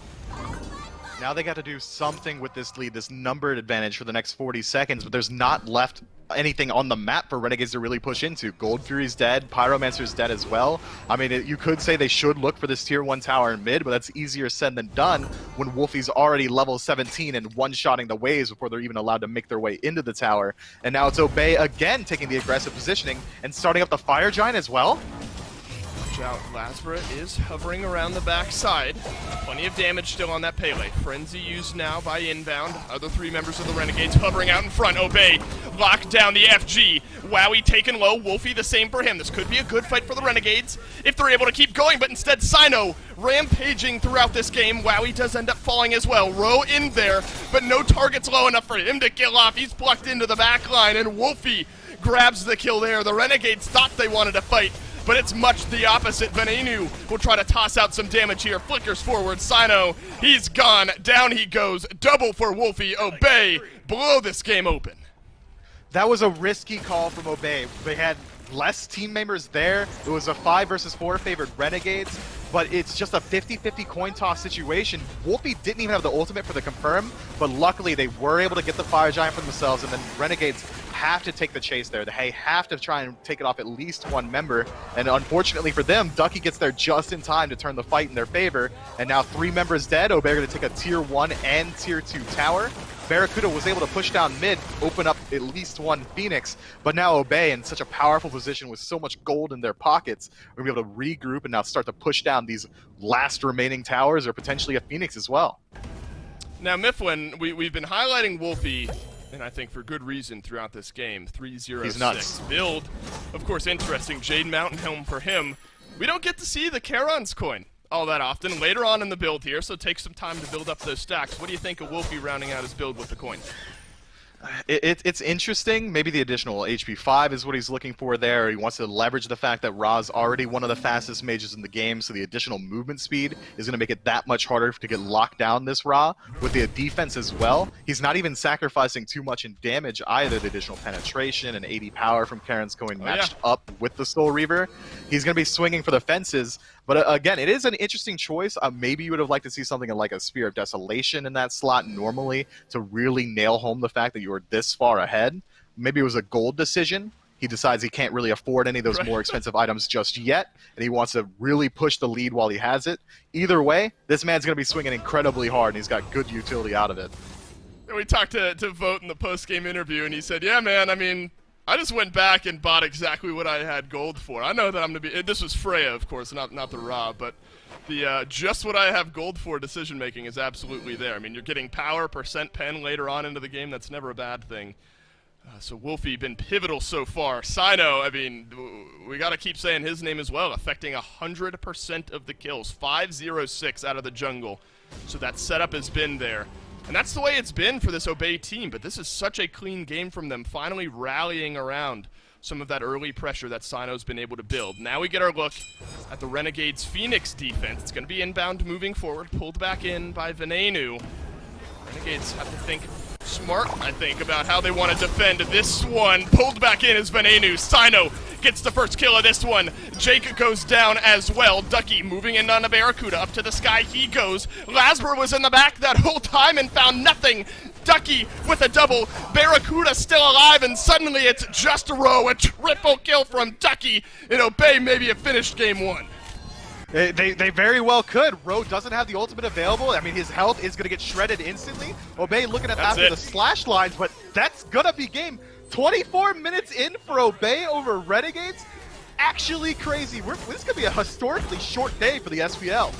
Now they got to do something with this lead, this numbered advantage for the next 40 seconds, but there's not left anything on the map for Renegades to really push into. Gold Fury's dead, Pyromancer's dead as well. I mean, you could say they should look for this tier 1 tower in mid, but that's easier said than done when Wolfie's already level 17 and one-shotting the waves before they're even allowed to make their way into the tower. And now it's Obey again taking the aggressive positioning and starting up the Fire Giant as well. Out. Lasbra is hovering around the backside. Plenty of damage still on that Pele. Frenzy used now by inbound. Other 3 members of the Renegades hovering out in front. Obey locked down the FG. Wowie taken low. Wolfie the same for him. This could be a good fight for the Renegades if they're able to keep going, but instead Sino rampaging throughout this game. Wowie does end up falling as well. Ro in there, but no targets low enough for him to kill off. He's plucked into the back line, and Wolfie grabs the kill there. The Renegades thought they wanted to fight, but it's much the opposite. Venenu will try to toss out some damage here. Flickers forward. Sino, he's gone. Down he goes. Double for Wolfie. Obey blow this game open. That was a risky call from Obey. They had less team members there. It was a 5 versus 4 favored Renegades, but it's just a 50-50 coin toss situation. Wolfie didn't even have the ultimate for the confirm, but luckily they were able to get the Fire Giant for themselves, and then Renegades have to take the chase there. They have to try and take it off at least 1 member, and unfortunately for them, Ducky gets there just in time to turn the fight in their favor, and now 3 members dead. Obey are going to take a tier 1 and tier 2 tower. Barracuda was able to push down mid, open up at least 1 Phoenix, but now Obey in such a powerful position with so much gold in their pockets, we're going to be able to regroup and now start to push down these last remaining towers or potentially a Phoenix as well. Now, Mifflin, we've been highlighting Wolfie, and I think for good reason throughout this game. 3-0-6 He's nuts. build. Of course, interesting. Jade Mountain Helm for him. We don't get to see the Charon's coin all that often later on in the build here, so take some time to build up those stacks. What do you think of Wolfie rounding out his build with the coin? It's interesting. Maybe the additional HP 5 is what he's looking for there. He wants to leverage the fact that Ra's already one of the fastest mages in the game, so the additional movement speed is going to make it that much harder to get locked down this Ra. With the defense as well, he's not even sacrificing too much in damage either. The additional penetration and 80 power from Karen's coin matched up with the Soul Reaver. He's going to be swinging for the fences. But again, it is an interesting choice. Maybe you would have liked to see something like a Spear of Desolation in that slot normally to really nail home the fact that you were this far ahead. Maybe it was a gold decision. He decides he can't really afford any of those more expensive items just yet, and he wants to really push the lead while he has it. Either way, this man's going to be swinging incredibly hard, and he's got good utility out of it. We talked to Vote in the post-game interview, and he said, yeah, man, I mean, I just went back and bought exactly what I had gold for. I know that I'm going to be... This was Freya, of course, not the Ra, but The just what I have gold for decision making is absolutely there. I mean, you're getting power, percent pen later on into the game. That's never a bad thing. So Wolfie been pivotal so far. Sino, I mean, we got to keep saying his name as well, affecting 100% of the kills. 5-0-6 out of the jungle. So that setup has been there. And that's the way it's been for this Obey team, but this is such a clean game from them, finally rallying around some of that early pressure that Sino's been able to build. Now we get our look at the Renegades Phoenix defense. It's going to be inbound moving forward, pulled back in by Venenu. Renegades have to think smart, I think, about how they want to defend this one. Pulled back in is Venenu. Sino gets the first kill of this one. Jake goes down as well. Ducky moving in on a Barracuda. Up to the sky he goes. Lasber was in the back that whole time and found nothing. Ducky with a double. Barracuda still alive, and suddenly it's just Rowe. A triple kill from Ducky. And Obey maybe have finished game one. They very well could. Rowe doesn't have the ultimate available. I mean, his health is going to get shredded instantly. Obey looking at after the slash lines, but that's going to be game 24 minutes in for Obey over Renegades. Actually crazy. This could be a historically short day for the SPL.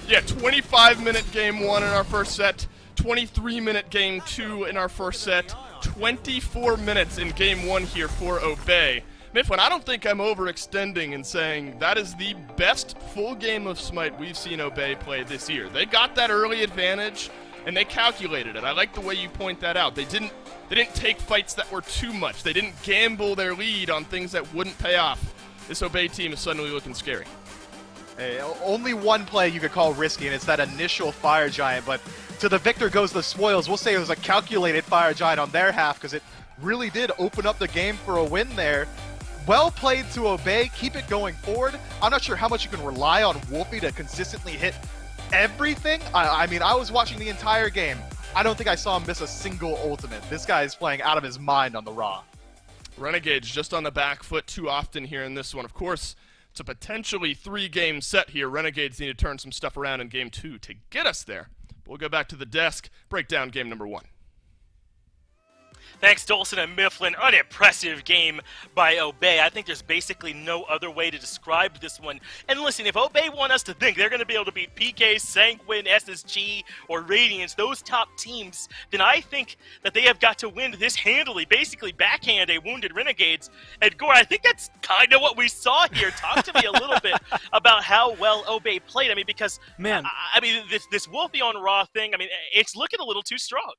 Yeah, 25-minute game one in our first set. 23-minute game two in our first set. 24 minutes in game one here for Obey. Mifflin, I don't think I'm overextending in saying that is the best full game of Smite we've seen Obey play this year. They got that early advantage, and they calculated it. I like the way you point that out. They didn't take fights that were too much. They didn't gamble their lead on things that wouldn't pay off. This Obey team is suddenly looking scary. Hey, only one play you could call risky, and it's that initial Fire Giant, but to the victor goes the spoils. We'll say it was a calculated Fire Giant on their half, because it really did open up the game for a win there. Well played to Obey. Keep it going forward. I'm not sure how much you can rely on Wolfie to consistently hit everything. I mean, I was watching the entire game. I don't think I saw him miss a single ultimate. This guy is playing out of his mind on the Raw. Renegades just on the back foot too often here in this one. Of course, it's a potentially 3-game set here. Renegades need to turn some stuff around in game two to get us there. But we'll go back to the desk, break down game number one. Thanks, Dolson and Mifflin. An impressive game by Obey. I think there's basically no other way to describe this one. And listen, if Obey want us to think they're going to be able to beat PK, Sanguine, SSG, or Radiance, those top teams, then I think that they have got to win this handily, basically backhand a wounded Renegades. And Gore, I think that's kind of what we saw here. Talk to me a little bit about how well Obey played. I mean, because, man, I mean, this Wolfie on Raw thing, I mean, it's looking a little too strong.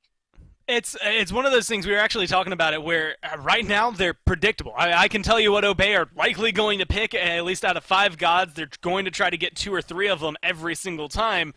It's one of those things we were actually talking about it where right now they're predictable. I can tell you what Obey are likely going to pick, at least out of 5 gods. They're going to try to get 2 or 3 of them every single time,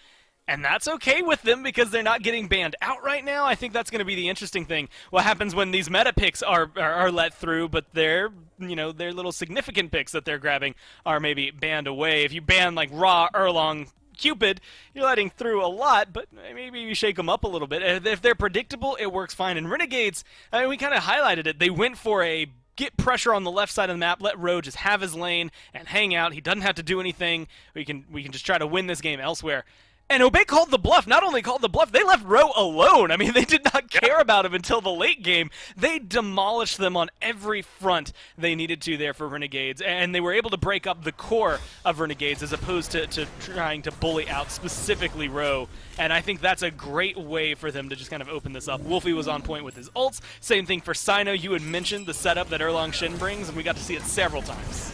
and that's okay with them because they're not getting banned out right now. I think that's going to be the interesting thing. What happens when these meta picks are let through, but their little significant picks that they're grabbing are maybe banned away. If you ban like Ra, Erlong, Cupid, you're letting through a lot, but maybe you shake them up a little bit. If they're predictable, it works fine. And Renegades, I mean, we kind of highlighted it. They went for a get pressure on the left side of the map, let Rowe just have his lane and hang out. He doesn't have to do anything. We can just try to win this game elsewhere. And Obey called the bluff. Not only called the bluff, they left Rowe alone. I mean, they did not care about him until the late game. They demolished them on every front they needed to there for Renegades, and they were able to break up the core of Renegades as opposed to trying to bully out specifically Rowe. And I think that's a great way for them to just kind of open this up. Wolfie was on point with his ults. Same thing for Sino. You had mentioned the setup that Erlong Shin brings, and we got to see it several times.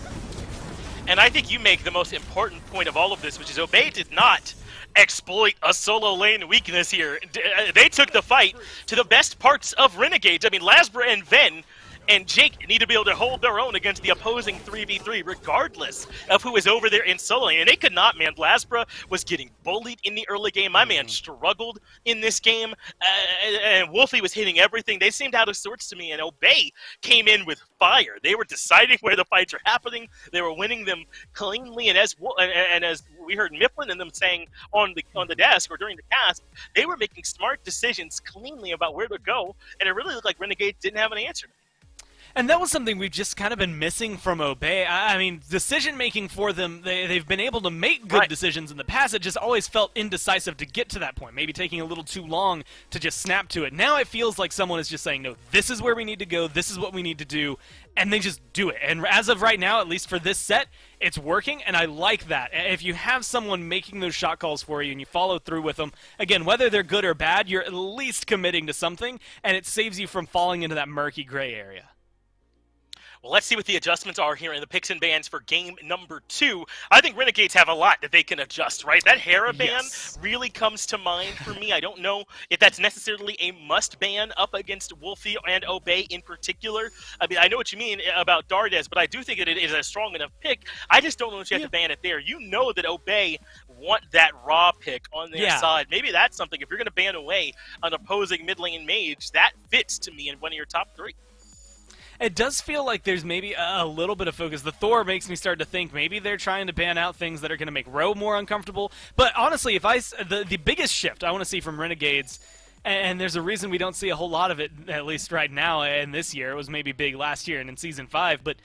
And I think you make the most important point of all of this, which is Obey did not exploit a solo lane weakness here. They took the fight to the best parts of Renegades. I mean, Lasbra and Ven and Jake need to be able to hold their own against the opposing 3v3, regardless of who is over there in solo lane. And they could not, man. Lasbra was getting bullied in the early game. My man struggled in this game. And Wolfie was hitting everything. They seemed out of sorts to me. And Obey came in with fire. They were deciding where the fights are happening. They were winning them cleanly. And as we heard Mifflin and them saying on the desk or during the cast, they were making smart decisions cleanly about where to go. And it really looked like Renegades didn't have an answer. And that was something we've just kind of been missing from Obey. I mean, decision-making for them, they've been able to make good decisions in the past. It just always felt indecisive to get to that point, maybe taking a little too long to just snap to it. Now it feels like someone is just saying, no, this is where we need to go, this is what we need to do, and they just do it. And as of right now, at least for this set, it's working, and I like that. If you have someone making those shot calls for you and you follow through with them, again, whether they're good or bad, you're at least committing to something, and it saves you from falling into that murky gray area. Well, let's see what the adjustments are here in the picks and bans for game number 2. I think Renegades have a lot that they can adjust, right? That Hera ban really comes to mind for me. I don't know if that's necessarily a must ban up against Wolfie and Obey in particular. I mean, I know what you mean about Dardes, but I do think that it is a strong enough pick. I just don't know if you have to ban it there. You know that Obey want that raw pick on their side. Maybe that's something. If you're going to ban away an opposing mid lane mage, that fits to me in one of your top 3. It does feel like there's maybe a little bit of focus. The Thor makes me start to think maybe they're trying to ban out things that are going to make Ro more uncomfortable. But honestly, the biggest shift I want to see from Renegades, and there's a reason we don't see a whole lot of it, at least right now and this year. It was maybe big last year and in Season 5, but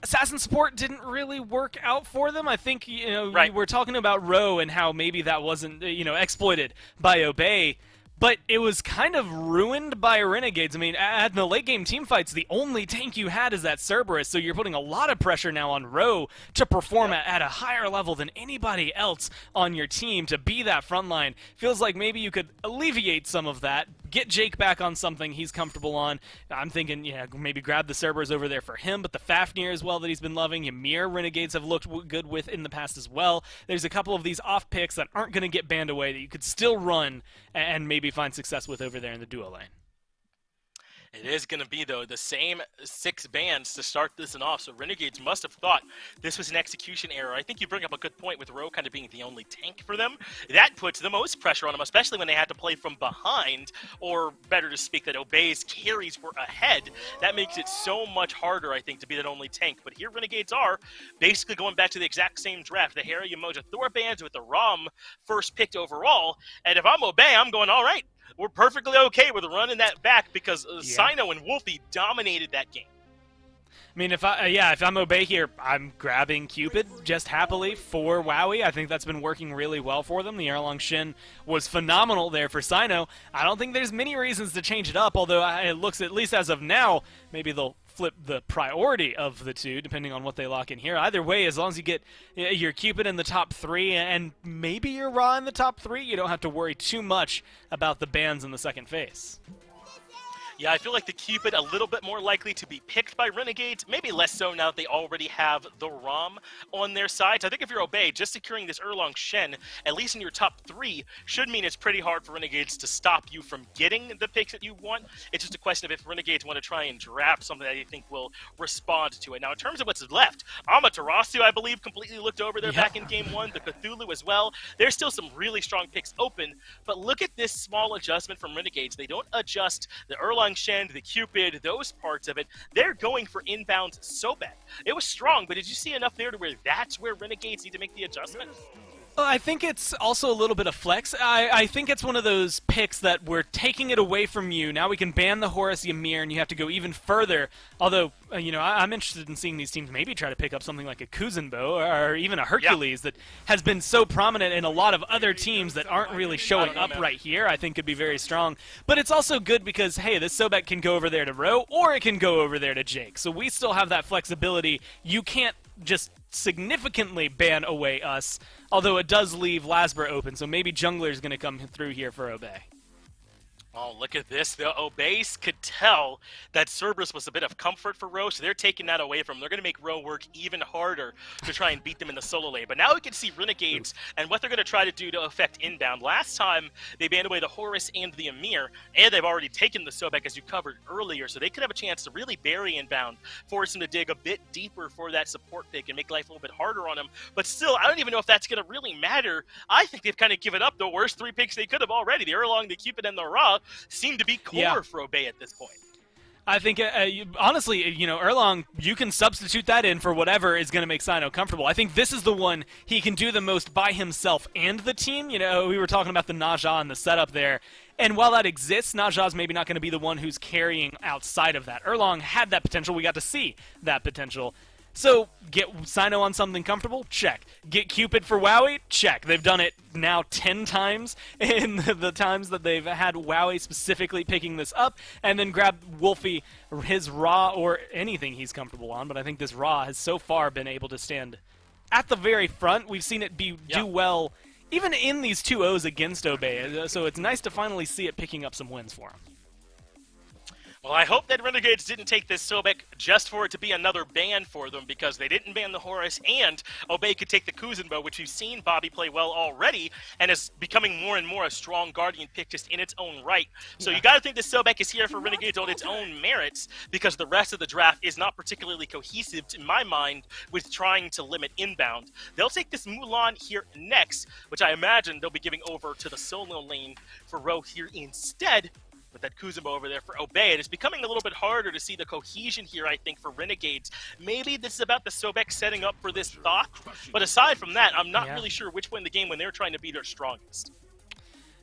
Assassin support didn't really work out for them. I think, we're talking about Ro and how maybe that wasn't, exploited by Obey. But it was kind of ruined by Renegades. I mean, at the late game team fights, the only tank you had is that Cerberus, so you're putting a lot of pressure now on Ro to perform at a higher level than anybody else on your team, to be that frontline. Feels like maybe you could alleviate some of that, get Jake back on something he's comfortable on. I'm thinking, maybe grab the Cerberus over there for him, but the Fafnir as well that he's been loving. Ymir, Renegades have looked good with in the past as well. There's a couple of these off picks that aren't going to get banned away that you could still run and maybe find success with over there in the duo lane. It is going to be, though, the same 6 bans to start this and off, so Renegades must have thought this was an execution error. I think you bring up a good point with Ro kind of being the only tank for them. That puts the most pressure on them, especially when they had to play from behind, or better to speak, that Obey's carries were ahead. That makes it so much harder, I think, to be that only tank. But here Renegades are basically going back to the exact same draft. The Hera, Umoja, Thor bans with the Rom first picked overall, and if I'm Obey, I'm going, all right, we're perfectly okay with running that back because Sino and Wolfie dominated that game. I mean, if I'm Obey here, I'm grabbing Cupid just happily for Wowie. I think that's been working really well for them. The Erlong Shin was phenomenal there for Sino. I don't think there's many reasons to change it up, although it looks, at least as of now, maybe they'll flip the priority of the two, depending on what they lock in here. Either way, as long as you get your Cupid in the top 3 and maybe your Ra in the top 3, you don't have to worry too much about the bans in the second phase. Yeah, I feel like the Cupid a little bit more likely to be picked by Renegades, maybe less so now that they already have the Rom on their side. So I think if you're Obey, just securing this Erlong Shen, at least in your top 3, should mean it's pretty hard for Renegades to stop you from getting the picks that you want. It's just a question of if Renegades want to try and draft something that you think will respond to it. Now, in terms of what's left, Amaterasu, I believe, completely looked over there back in Game 1, the Cthulhu as well. There's still some really strong picks open, but look at this small adjustment from Renegades. They don't adjust the Erlong Shen, the Cupid, those parts of it. They're going for inbounds so bad. It was strong, but did you see enough there to where that's where Renegades need to make the adjustment? Well, I think it's also a little bit of flex. I think it's one of those picks that we're taking it away from you. Now we can ban the Horus Ymir, and you have to go even further. Although, I'm interested in seeing these teams maybe try to pick up something like a Kuzenbo or even a Hercules that has been so prominent in a lot of other teams that aren't really showing up right here. I think could be very strong. But it's also good because, hey, this Sobek can go over there to Ro, or it can go over there to Jake. So we still have that flexibility. You can't just significantly ban away us, although it does leave Lasber open, so maybe Jungler's going to come through here for Obey. Oh, look at this. The Obeys could tell that Cerberus was a bit of comfort for Ro, so they're taking that away from him. They're going to make Ro work even harder to try and beat them in the solo lane. But now we can see Renegades and what they're going to try to do to affect inbound. Last time, they banned away the Horus and the Ymir, and they've already taken the Sobek, as you covered earlier, so they could have a chance to really bury inbound, force him to dig a bit deeper for that support pick and make life a little bit harder on him. But still, I don't even know if that's going to really matter. I think they've kind of given up the worst 3 picks they could have already. The Erlong, the Cupid, and the Ra seem to be core for Obey at this point. I think, honestly, Erlong, you can substitute that in for whatever is going to make Sino comfortable. I think this is the one he can do the most by himself and the team. We were talking about the Naja and the setup there, And while that exists, Naja's maybe not going to be the one who's carrying outside of that. Erlong had that potential. We got to see that potential. So, get Sino on something comfortable? Check. Get Cupid for Wowie? Check. They've done it now 10 times in the times that they've had Wowie specifically picking this up, and then grab Wolfie, his Ra, or anything he's comfortable on, but I think this Ra has so far been able to stand at the very front. We've seen it do well, even in these 2-0s against Obey, so it's nice to finally see it picking up some wins for him. Well, I hope that Renegades didn't take this Sobek just for it to be another ban for them, because they didn't ban the Horus, and Obey could take the Kuzenbo, which we've seen Bobby play well already, and is becoming more and more a strong Guardian pick just in its own right. So you got to think this Sobek is here for Renegades on its own merits, because the rest of the draft is not particularly cohesive, in my mind, with trying to limit inbound. They'll take this Mulan here next, which I imagine they'll be giving over to the solo lane for Ro here instead, with that Kuzenbo over there for Obey. It is becoming a little bit harder to see the cohesion here, I think, for Renegades. Maybe this is about the Sobek setting up for this Thoth, but aside from that, I'm not really sure which way in the game when they're trying to be their strongest.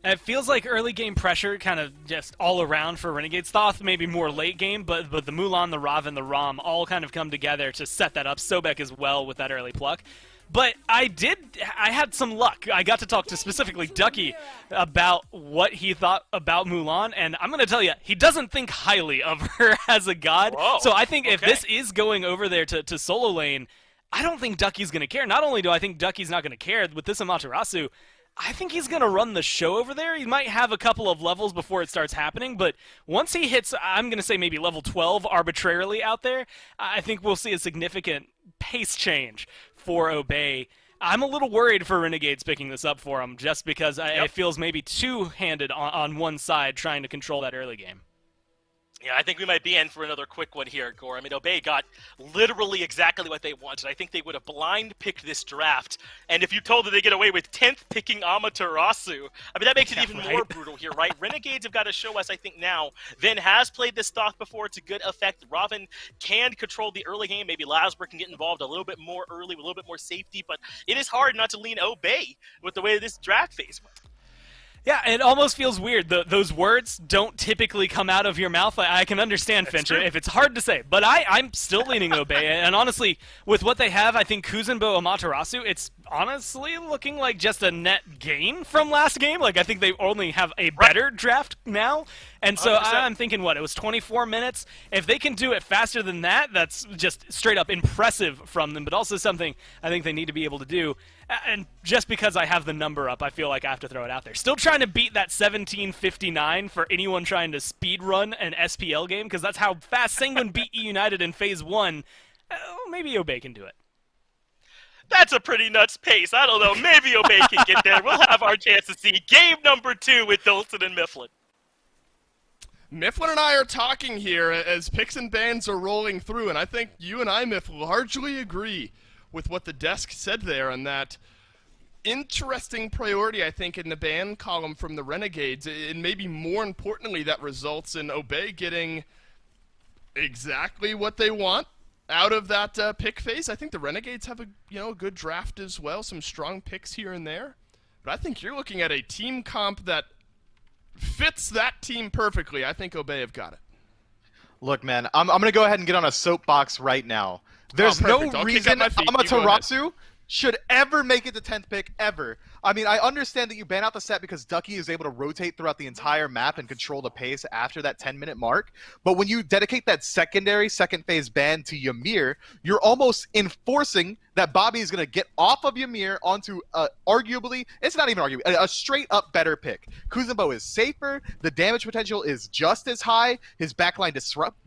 It feels like early game pressure kind of just all around for Renegades. Thoth maybe more late game, but the Mulan, the Rav, and the Rom all kind of come together to set that up. Sobek as well with that early pluck. But I had some luck. I got to talk to specifically Ducky about what he thought about Mulan, and I'm going to tell you, he doesn't think highly of her as a god. Whoa, so I think if this is going over there to solo lane, I don't think Ducky's going to care. Not only do I think Ducky's not going to care, with this Amaterasu, I think he's going to run the show over there. He might have a couple of levels before it starts happening, but once he hits, I'm going to say maybe level 12 arbitrarily out there, I think we'll see a significant pace change for Obey. I'm a little worried for Renegades picking this up for him, just because it feels maybe two-handed on one side trying to control that early game. Yeah, I think we might be in for another quick one here, Gore. I mean, Obey got literally exactly what they wanted. I think they would have blind picked this draft, and if you told them they get away with 10th picking Amaterasu, I mean, that makes it even more brutal here, right? Renegades have got to show us, I think now, Vin has played this Thoth before to good effect. Robin can control the early game. Maybe Lasber can get involved a little bit more early, with a little bit more safety, but it is hard not to lean Obey with the way this draft phase went. Yeah, it almost feels weird. Those words don't typically come out of your mouth. I can understand, Fincher, if it's hard to say. But I'm still leaning Obey. And honestly, with what they have, I think Kuzenbo Amaterasu, it's honestly looking like just a net gain from last game. Like, I think they only have a better draft now. And so I'm thinking, what, it was 24 minutes? If they can do it faster than that, that's just straight up impressive from them, but also something I think they need to be able to do. And just because I have the number up, I feel like I have to throw it out there. Still trying to beat that 17:59 for anyone trying to speed run an SPL game, because that's how fast Sanguine beat E United in Phase 1. Maybe Obey can do it. That's a pretty nuts pace. I don't know. Maybe Obey can get there. We'll have our chance to see game number 2 with Dolson and Mifflin. Mifflin and I are talking here as picks and bans are rolling through, and I think you and I, Miff, largely agree with what the desk said there, and that interesting priority, I think, in the ban column from the Renegades, and maybe more importantly, that results in Obey getting exactly what they want out of that pick phase. I think the Renegades have a good draft as well, some strong picks here and there, but I think you're looking at a team comp that fits that team perfectly. I think Obey have got it. Look, man, I'm going to go ahead and get on a soapbox right now. There's no reason Amaterasu should ever make it to 10th pick, ever. I mean, I understand that you ban out the set because Ducky is able to rotate throughout the entire map and control the pace after that 10-minute mark. But when you dedicate that secondary second phase ban to Ymir, you're almost enforcing that Bobby is going to get off of Ymir onto arguably, it's not even arguably, a straight-up better pick. Kuzenbo is safer, the damage potential is just as high, his backline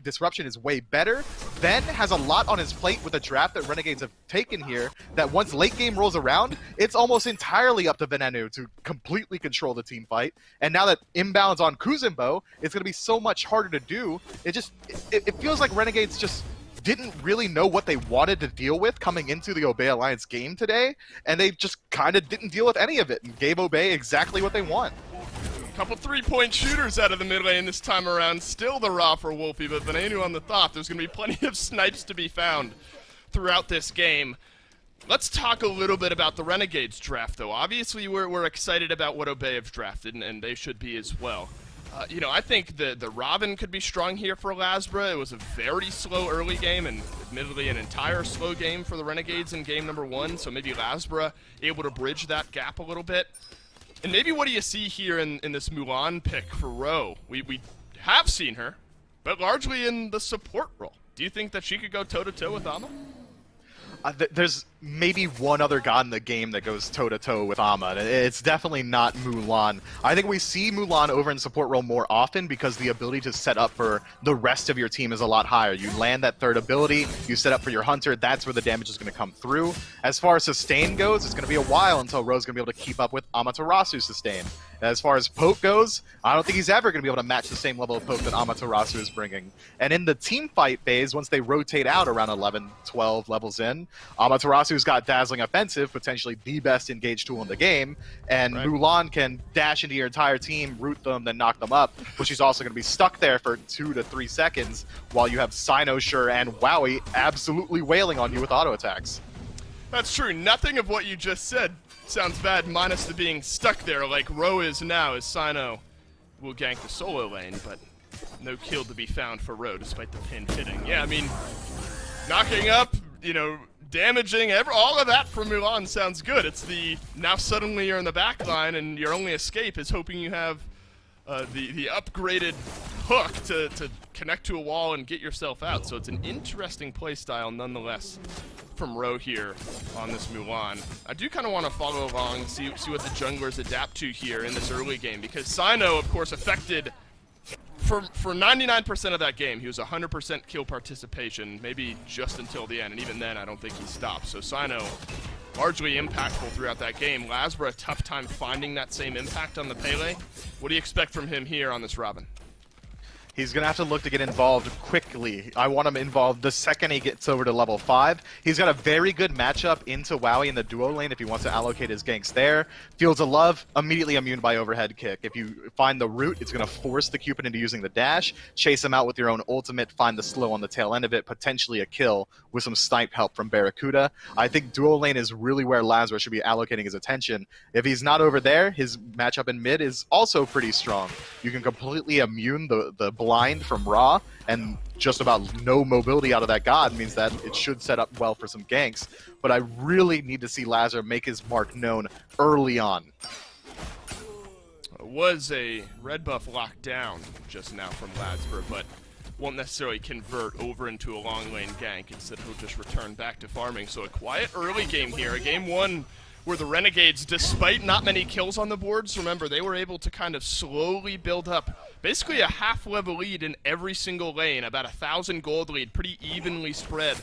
disruption is way better. Ven has a lot on his plate with a draft that Renegades have taken here, that once late game rolls around, it's almost entirely up to Venenu to completely control the team fight. And now that inbounds on Kuzenbo, it's going to be so much harder to do. It feels like Renegades just didn't really know what they wanted to deal with coming into the Obey Alliance game today, and they just kind of didn't deal with any of it and gave Obey exactly what they want. Couple three-point shooters out of the mid lane this time around. Still the Raw for Wolfie, but Venenu on the Thoth. There's going to be plenty of snipes to be found throughout this game. Let's talk a little bit about the Renegades draft, though. Obviously, we're excited about what Obey have drafted, and they should be as well. You know, I think the Robin could be strong here for Lasbra. It was a very slow early game, and admittedly an entire slow game for the Renegades in game number 1, so maybe Lasbra able to bridge that gap a little bit. And maybe what do you see here in this Mulan pick for Ro? We have seen her, but largely in the support role. Do you think that she could go toe-to-toe with Ama? There's maybe one other god in the game that goes toe-to-toe with Ama. It's definitely not Mulan. I think we see Mulan over in support role more often because the ability to set up for the rest of your team is a lot higher. You land that third ability, you set up for your hunter, that's where the damage is going to come through. As far as sustain goes, it's going to be a while until Ro's going to be able to keep up with Amaterasu's sustain. As far as poke goes, I don't think he's ever going to be able to match the same level of poke that Amaterasu is bringing. And in the team fight phase, once they rotate out around 11, 12 levels in, Amaterasu's got Dazzling Offensive, potentially the best engaged tool in the game, and right. Mulan can dash into your entire team, root them, then knock them up, but she's also going to be stuck there for 2 to 3 seconds while you have Cynosure and Wowie absolutely wailing on you with auto attacks. That's true. Nothing of what you just said sounds bad, minus the being stuck there like Ro is now, as Cyno will gank the solo lane, but no kill to be found for Ro, despite the pin hitting. Yeah, I mean, knocking up, you know, damaging, all of that for Mulan sounds good. It's the, now suddenly you're in the back line, and your only escape is hoping you have the upgraded hook to connect to a wall and get yourself out. So it's an interesting playstyle nonetheless from Ro here on this Mulan. I do kind of want to follow along, see what the junglers adapt to here in this early game, because Cyno, of course, affected for 99% of that game. He was 100% kill participation, maybe just until the end, and even then I don't think he stopped. So Cyno largely impactful throughout that game. Lasbra, a tough time finding that same impact on the Pele. What do you expect from him here on this Robin? He's going to have to look to get involved quickly. I want him involved the second he gets over to level 5. He's got a very good matchup into Wowie in the duo lane if he wants to allocate his ganks there. Fields of Love, immediately immune by overhead kick. If you find the root, it's going to force the Cupid into using the dash, chase him out with your own ultimate, find the slow on the tail end of it, potentially a kill with some snipe help from Barracuda. I think duo lane is really where Lasbra should be allocating his attention. If he's not over there, his matchup in mid is also pretty strong. You can completely immune the blind from Ra, and just about no mobility out of that god means that it should set up well for some ganks. But I really need to see Lasbra make his mark known early on. It was a red buff locked down just now from Lasbra, but won't necessarily convert over into a long lane gank. Instead, he'll just return back to farming. So a quiet early game here. A game 1 where the Renegades, despite not many kills on the boards, remember, they were able to kind of slowly build up basically a half-level lead in every single lane, about 1,000 gold lead, pretty evenly spread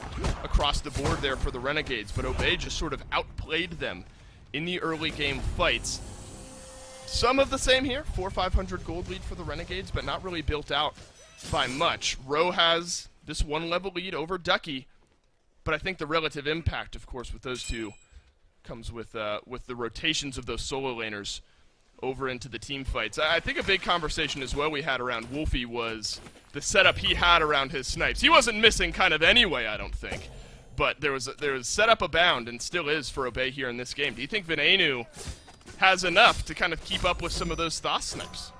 across the board there for the Renegades. But Obey just sort of outplayed them in the early game fights. Some of the same here, 400 or 500 gold lead for the Renegades, but not really built out by much. Ro has this 1 level lead over Ducky, but I think the relative impact, of course, with those two comes with the rotations of those solo laners over into the team fights. I think a big conversation as well we had around Wolfie was the setup he had around his snipes. He wasn't missing kind of anyway, I don't think, but there was setup abound and still is for Obey here in this game. Do you think Venenu has enough to kind of keep up with some of those Thos snipes?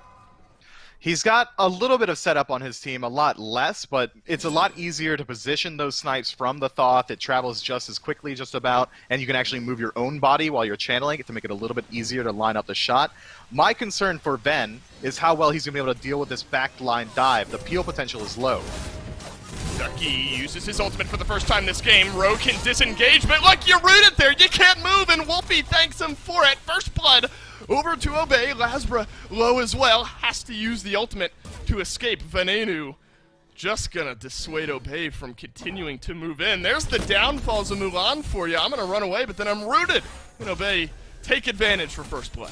He's got a little bit of setup on his team, a lot less, but it's a lot easier to position those snipes from the Thoth. It travels just as quickly, just about, and you can actually move your own body while you're channeling it to make it a little bit easier to line up the shot. My concern for Ven is how well he's going to be able to deal with this backline dive. The peel potential is low. Ducky uses his ultimate for the first time this game. Ro can disengage, but look, you're rooted there. You can't move, and Wolfie thanks him for it. First blood over to Obey. Lasbra low as well. Has to use the ultimate to escape. Venenu just gonna dissuade Obey from continuing to move in. There's the downfalls of Mulan for you. I'm gonna run away, but then I'm rooted. And Obey take advantage for first blood.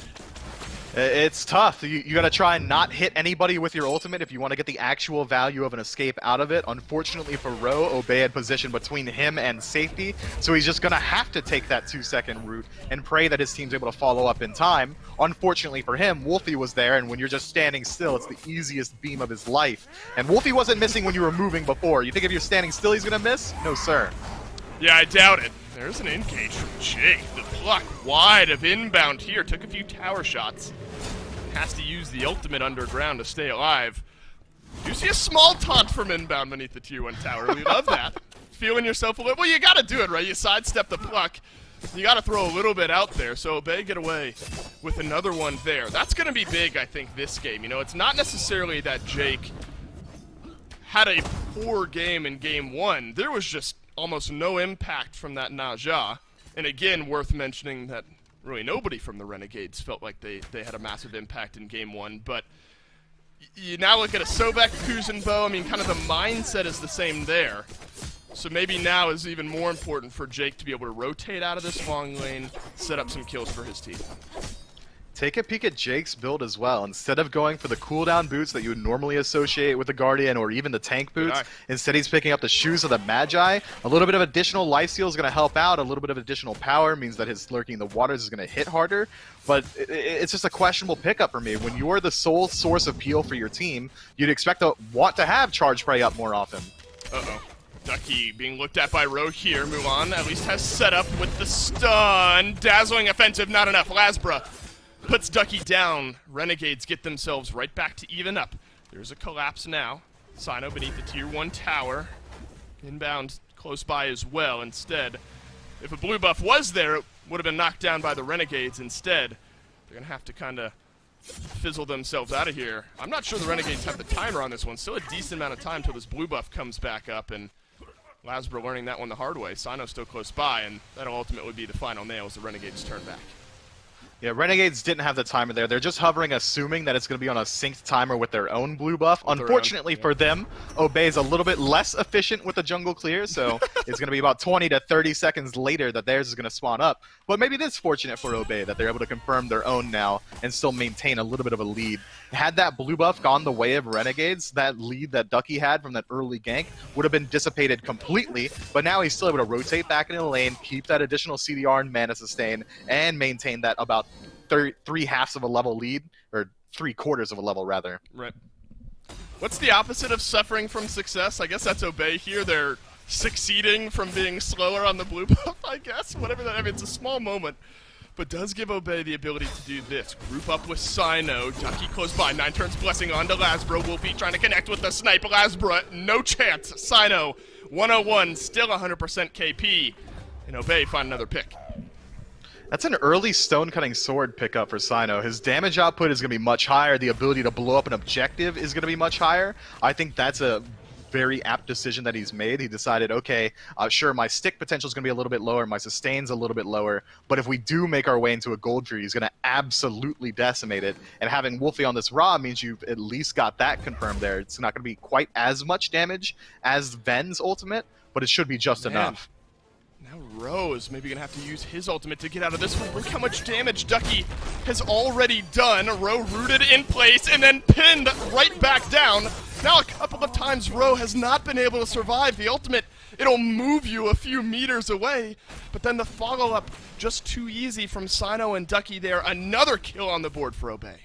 It's tough. You got to try and not hit anybody with your ultimate if you want to get the actual value of an escape out of it. Unfortunately for Ro, Obey had position between him and safety, so he's just going to have to take that 2-second route and pray that his team's able to follow up in time. Unfortunately for him, Wolfie was there, and when you're just standing still, it's the easiest beam of his life. And Wolfie wasn't missing when you were moving before. You think if you're standing still he's going to miss? No, sir. Yeah, I doubt it. There's an engage from Jake. The pluck wide of inbound here. Took a few tower shots. Has to use the ultimate underground to stay alive. You see a small taunt from inbound beneath the tier 1 tower. We love that. Feeling yourself a little. Well, you gotta do it, right? You sidestep the pluck. You gotta throw a little bit out there. So Obey get away with another one there. That's gonna be big, I think, this game. You know, it's not necessarily that Jake had a poor game in game 1. There was just almost no impact from that Naja. And again, worth mentioning that really nobody from the Renegades felt like they had a massive impact in game 1. But you now look at a Sobek, Kuzenbo. I mean, kind of the mindset is the same there. So maybe now is even more important for Jake to be able to rotate out of this long lane, set up some kills for his team. Take a peek at Jake's build as well. Instead of going for the cooldown boots that you would normally associate with the Guardian or even the tank boots, instead he's picking up the shoes of the Magi. A little bit of additional lifesteal is going to help out. A little bit of additional power means that his lurking in the waters is going to hit harder. But it's just a questionable pickup for me. When you're the sole source of peel for your team, you'd expect to want to have charge prey up more often. Uh-oh. Ducky being looked at by Ro here. Mulan at least has set up with the stun. Dazzling offensive, not enough. Lasbra puts Ducky down. Renegades get themselves right back to even up. There's a collapse now. Sino beneath the tier 1 tower. Inbound close by as well. Instead, if a blue buff was there, it would have been knocked down by the Renegades. Instead, they're going to have to kind of fizzle themselves out of here. I'm not sure the Renegades have the timer on this one. Still a decent amount of time till this blue buff comes back up, and Lasbra learning that one the hard way. Sino still close by, and that'll ultimately be the final nail as the Renegades turn back. Yeah, Renegades didn't have the timer there. They're just hovering, assuming that it's going to be on a synced timer with their own blue buff. Unfortunately for them, Obey is a little bit less efficient with the jungle clear, so it's going to be about 20 to 30 seconds later that theirs is going to spawn up. But maybe it is fortunate for Obey that they're able to confirm their own now and still maintain a little bit of a lead. Had that blue buff gone the way of Renegades, that lead that Ducky had from that early gank would have been dissipated completely, but now he's still able to rotate back into the lane, keep that additional CDR and mana sustain, and maintain that about 3/2 of a level lead, or 3/4 of a level rather. Right. What's the opposite of suffering from success? I guess that's Obey here. They're succeeding from being slower on the blue buff, I guess. Whatever that, I mean, it's a small moment, but does give Obey the ability to do this. Group up with Sino. Ducky close by. 9 turns blessing onto Lasbra. Wolfie trying to connect with the snipe. Lasbra, no chance. Sino, 101, still 100% KP. And Obey find another pick. That's an early stone-cutting sword pickup for Sino. His damage output is going to be much higher. The ability to blow up an objective is going to be much higher. I think that's a very apt decision that he's made. He decided, okay, sure, my stick potential is going to be a little bit lower, my sustain's a little bit lower, but if we do make our way into a gold tree, he's going to absolutely decimate it. And having Wolfie on this Ra means you've at least got that confirmed there. It's not going to be quite as much damage as Ven's ultimate, but it should be just enough. Now Ro is maybe going to have to use his ultimate to get out of this one. Look how much damage Ducky has already done. Ro rooted in place and then pinned right back down. Now a couple of times Ro has not been able to survive. The ultimate, it'll move you a few meters away, but then the follow-up just too easy from Sino and Ducky there. Another kill on the board for Obey.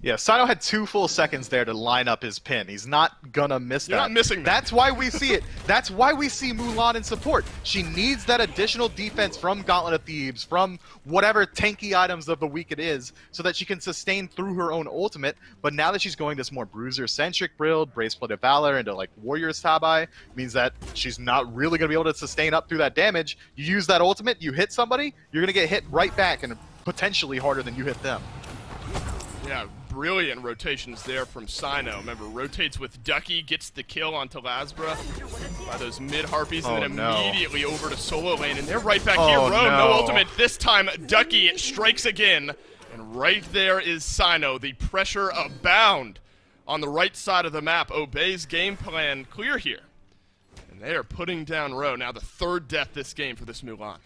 Yeah, Sino had 2 full seconds there to line up his pin. He's not gonna miss that. You're not missing that. That's why we see it. That's why we see Mulan in support. She needs that additional defense from Gauntlet of Thebes, from whatever tanky items of the week it is, so that she can sustain through her own ultimate. But now that she's going this more bruiser-centric build, Braceplate of Valor into like Warrior's Tabai, means that she's not really gonna be able to sustain up through that damage. You use that ultimate, you hit somebody, you're gonna get hit right back and potentially harder than you hit them. Yeah, brilliant rotations there from Sino. Remember, rotates with Ducky, gets the kill onto Lasbra by those mid-harpies, and then immediately over to solo lane. And they're right back here. Ro, no ultimate. This time, Ducky strikes again. And right there is Sino. The pressure abound on the right side of the map. Obey's game plan clear here. And they are putting down Ro. Now the 3rd death this game for this Mulan.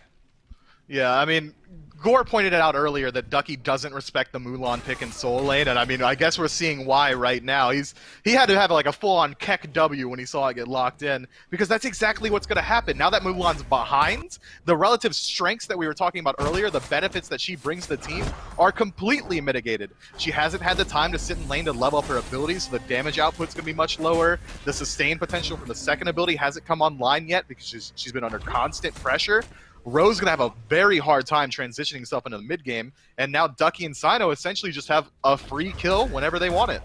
Yeah, I mean, Gore pointed it out earlier that Ducky doesn't respect the Mulan pick in solo lane, and I mean, I guess we're seeing why right now. He had to have like a full-on Keck W when he saw it get locked in, because that's exactly what's going to happen. Now that Mulan's behind, the relative strengths that we were talking about earlier, the benefits that she brings to the team, are completely mitigated. She hasn't had the time to sit in lane to level up her abilities, so the damage output's going to be much lower. The sustain potential from the second ability hasn't come online yet because she's been under constant pressure. Ro's going to have a very hard time transitioning himself into the mid game, and now Ducky and Sino essentially just have a free kill whenever they want it.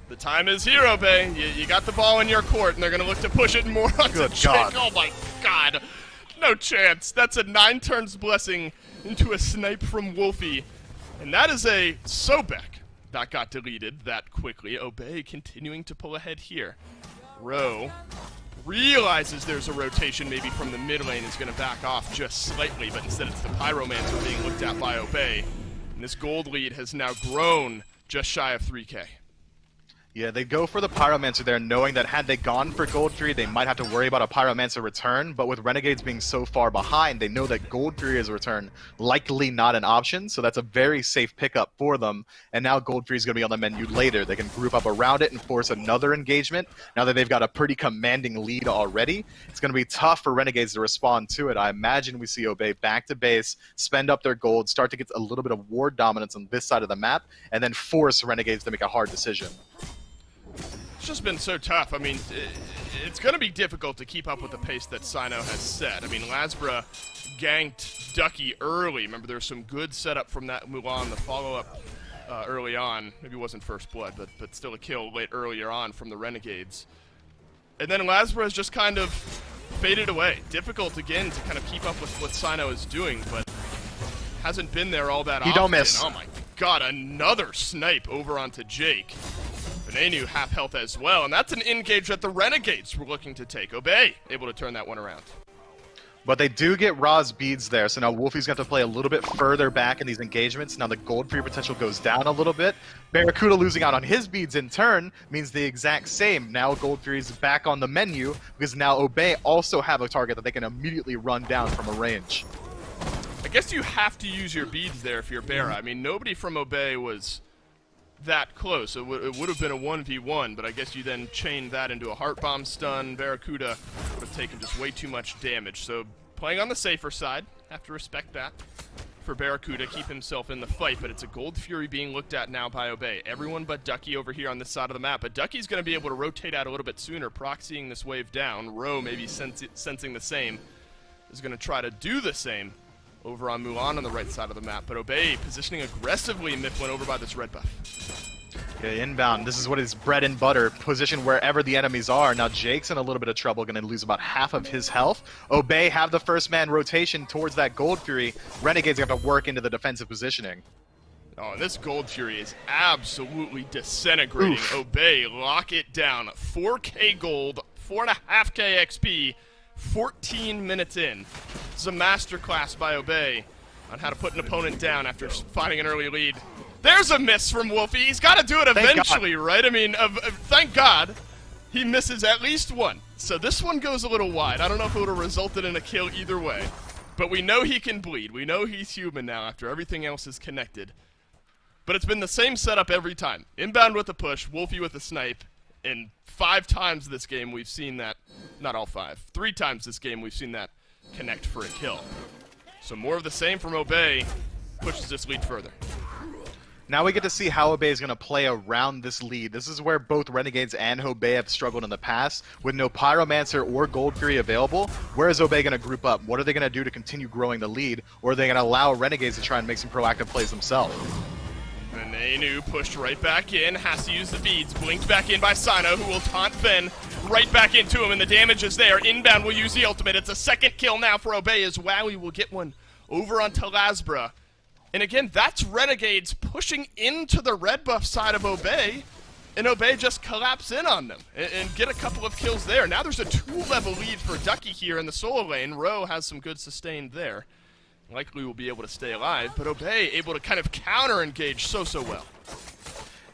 The time is here, Obey. You got the ball in your court, and they're going to look to push it more onto Good Jake. God. Oh my God. No chance. That's a 9 turns blessing into a snipe from Wolfie. And that is a Sobek that got deleted that quickly. Obey continuing to pull ahead here. Ro realizes there's a rotation maybe from the mid lane, is going to back off just slightly, but instead it's the Pyromancer being looked at by Obey. And this gold lead has now grown just shy of 3K. Yeah, they go for the Pyromancer there, knowing that had they gone for Gold Fury, they might have to worry about a Pyromancer return, but with Renegades being so far behind, they know that Gold Fury's return likely not an option, so that's a very safe pickup for them, and now Gold Fury's going to be on the menu later. They can group up around it and force another engagement, now that they've got a pretty commanding lead already. It's going to be tough for Renegades to respond to it. I imagine we see Obey back to base, spend up their gold, start to get a little bit of ward dominance on this side of the map, and then force Renegades to make a hard decision. It's just been so tough. I mean, it's going to be difficult to keep up with the pace that Sino has set. I mean, Lasbra ganked Ducky early. Remember, there was some good setup from that Mulan, the follow-up early on. Maybe it wasn't first blood, but still a kill late earlier on from the Renegades. And then Lasbra has just kind of faded away. Difficult, again, to kind of keep up with what Sino is doing, but hasn't been there all that often. You don't miss. Oh my God, another snipe over onto Jake. Benenu half health as well, and that's an engage that the Renegades were looking to take. Obey able to turn that one around. But they do get Ra's beads there, so now Wolfie's going to have to play a little bit further back in these engagements. Now the gold free potential goes down a little bit. Barracuda losing out on his beads in turn means the exact same. Now Gold Fury's back on the menu, because now Obey also have a target that they can immediately run down from a range. I guess you have to use your beads there if you're Barra. I mean, nobody from Obey was that close. It would have been a 1v1, but I guess you then chained that into a heart bomb stun. Barracuda would have taken just way too much damage. So playing on the safer side, have to respect that for Barracuda, keep himself in the fight, but it's a Gold Fury being looked at now by Obey. Everyone but Ducky over here on this side of the map, but Ducky's going to be able to rotate out a little bit sooner, proxying this wave down. Ro maybe sensing the same, is going to try to do the same over on Mulan on the right side of the map, but Obey positioning aggressively in Mifflin over by this red buff. Yeah, inbound. This is what is bread and butter. Position wherever the enemies are. Now Jake's in a little bit of trouble, going to lose about half of his health. Obey have the first man rotation towards that Gold Fury. Renegades have to work into the defensive positioning. Oh, and this Gold Fury is absolutely disintegrating. Oof. Obey, lock it down. 4K gold, 4.5K XP, 14 minutes in. This is a masterclass by Obey on how to put an opponent down after finding an early lead. There's a miss from Wolfie. He's got to do it eventually, right? I mean, thank God he misses at least one. So this one goes a little wide. I don't know if it would have resulted in a kill either way. But we know he can bleed. We know he's human now after everything else is connected. But it's been the same setup every time. Inbound with a push, Wolfie with a snipe, and 5 times this game we've seen that, not all 5, 3 times this game we've seen that connect for a kill. So more of the same from Obey pushes this lead further. Now we get to see how Obey is going to play around this lead. This is where both Renegades and Obey have struggled in the past, with no Pyromancer or Gold Fury available. Where is Obey going to group up? What are they going to do to continue growing the lead? Or are they going to allow Renegades to try and make some proactive plays themselves? Benenu pushed right back in, has to use the beads, blinked back in by Sino, who will taunt Ben right back into him, and the damage is there. Inbound will use the ultimate. It's a second kill now for Obey as Wowie will get one over onto Lasbra. And again, that's Renegades pushing into the red buff side of Obey, and Obey just collapse in on them and get a couple of kills there. Now there's a 2-level lead for Ducky here in the solo lane. Ro has some good sustained there. Likely will be able to stay alive, but Obey able to kind of counter-engage so well.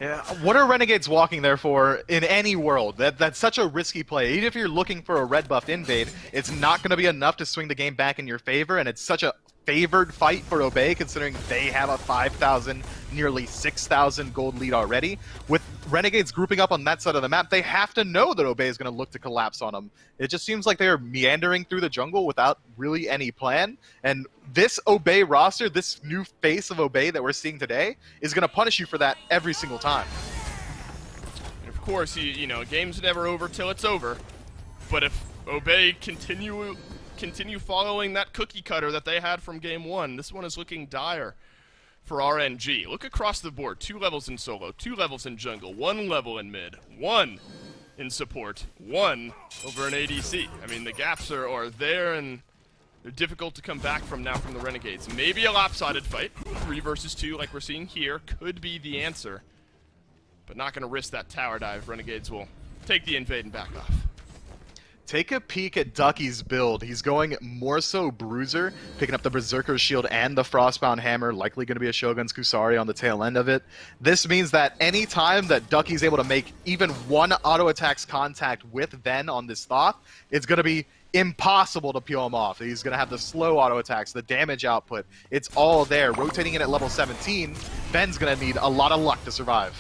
Yeah, what are Renegades walking there for in any world? That's such a risky play. Even if you're looking for a red buff invade, it's not going to be enough to swing the game back in your favor, and it's such a favored fight for Obey, considering they have a 5,000, nearly 6,000 gold lead already. With Renegades grouping up on that side of the map, they have to know that Obey is going to look to collapse on them. It just seems like they are meandering through the jungle without really any plan, and this Obey roster, this new face of Obey that we're seeing today, is going to punish you for that every single time. And of course, you know, a game's never over till it's over, but if Obey continue continue following that cookie cutter that they had from game 1. This one is looking dire for RNG. Look across the board. 2 levels in solo, 2 levels in jungle, 1 level in mid, 1 in support, 1 over an ADC. I mean, the gaps are there, and they're difficult to come back from now from the Renegades. Maybe a lopsided fight. 3 versus 2 like we're seeing here could be the answer. But not going to risk that tower dive. Renegades will take the invade and back off. Take a peek at Ducky's build. He's going more so Bruiser, picking up the Berserker's Shield and the Frostbound Hammer, likely going to be a Shogun's Kusari on the tail end of it. This means that any time that Ducky's able to make even one auto attacks contact with Ven on this Thoth, it's going to be impossible to peel him off. He's going to have the slow auto attacks, the damage output. It's all there. Rotating in at level 17, Ven's going to need a lot of luck to survive.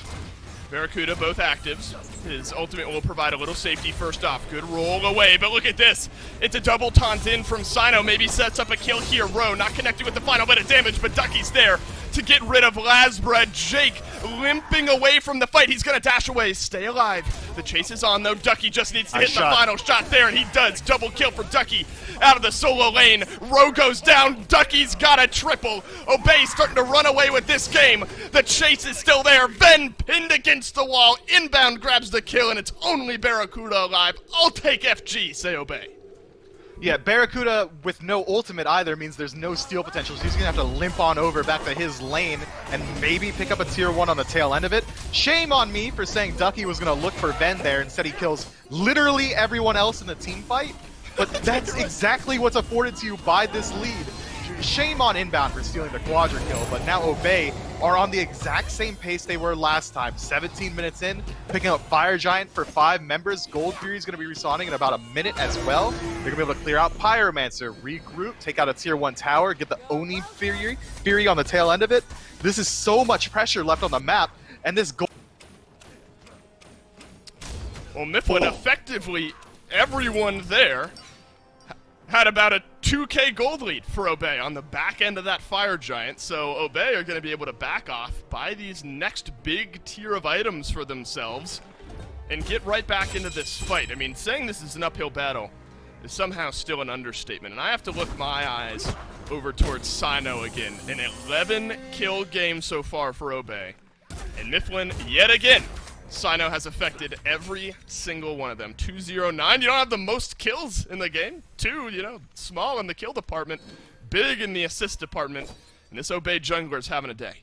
Barracuda, both actives. His ultimate will provide a little safety first off. Good roll away, but look at this. It's a double taunt in from Sino. Maybe sets up a kill here. Rowe not connected with the final bit of damage, but Ducky's there to get rid of Lasbra. Jake limping away from the fight. He's going to dash away. Stay alive. The chase is on, though. Ducky just needs to hit the final shot there, and he does. Double kill for Ducky out of the solo lane. Rowe goes down. Ducky's got a triple. Obey starting to run away with this game. The chase is still there. Ven pinned against the wall. Inbound grabs the kill, and it's only Barracuda alive. I'll take FG, say Obey. Yeah, Barracuda with no ultimate either means there's no steal potential, so he's going to have to limp on over back to his lane and maybe pick up a tier 1 on the tail end of it. Shame on me for saying Ducky was going to look for Ven there. Instead he kills literally everyone else in the team fight, but that's exactly what's afforded to you by this lead. Shame on Inbound for stealing the quadra kill, but now Obey are on the exact same pace they were last time. 17 minutes in, picking up Fire Giant for 5 members. Gold Fury's going to be respawning in about a minute as well. They're going to be able to clear out Pyromancer, regroup, take out a tier 1 tower, get the Oni Fury on the tail end of it. This is so much pressure left on the map, and this gold... Well, Mifflin effectively, everyone there had about a 2k gold lead for Obey on the back end of that Fire Giant, so Obey are going to be able to back off, buy these next big tier of items for themselves, and get right back into this fight. I mean, saying this is an uphill battle is somehow still an understatement, and I have to look my eyes over towards Sino again. An 11-kill game so far for Obey, and Mifflin, yet again, Sino has affected every single one of them. 209, you don't have the most kills in the game. 2, you know, small in the kill department, big in the assist department, and this Obey jungler's having a day.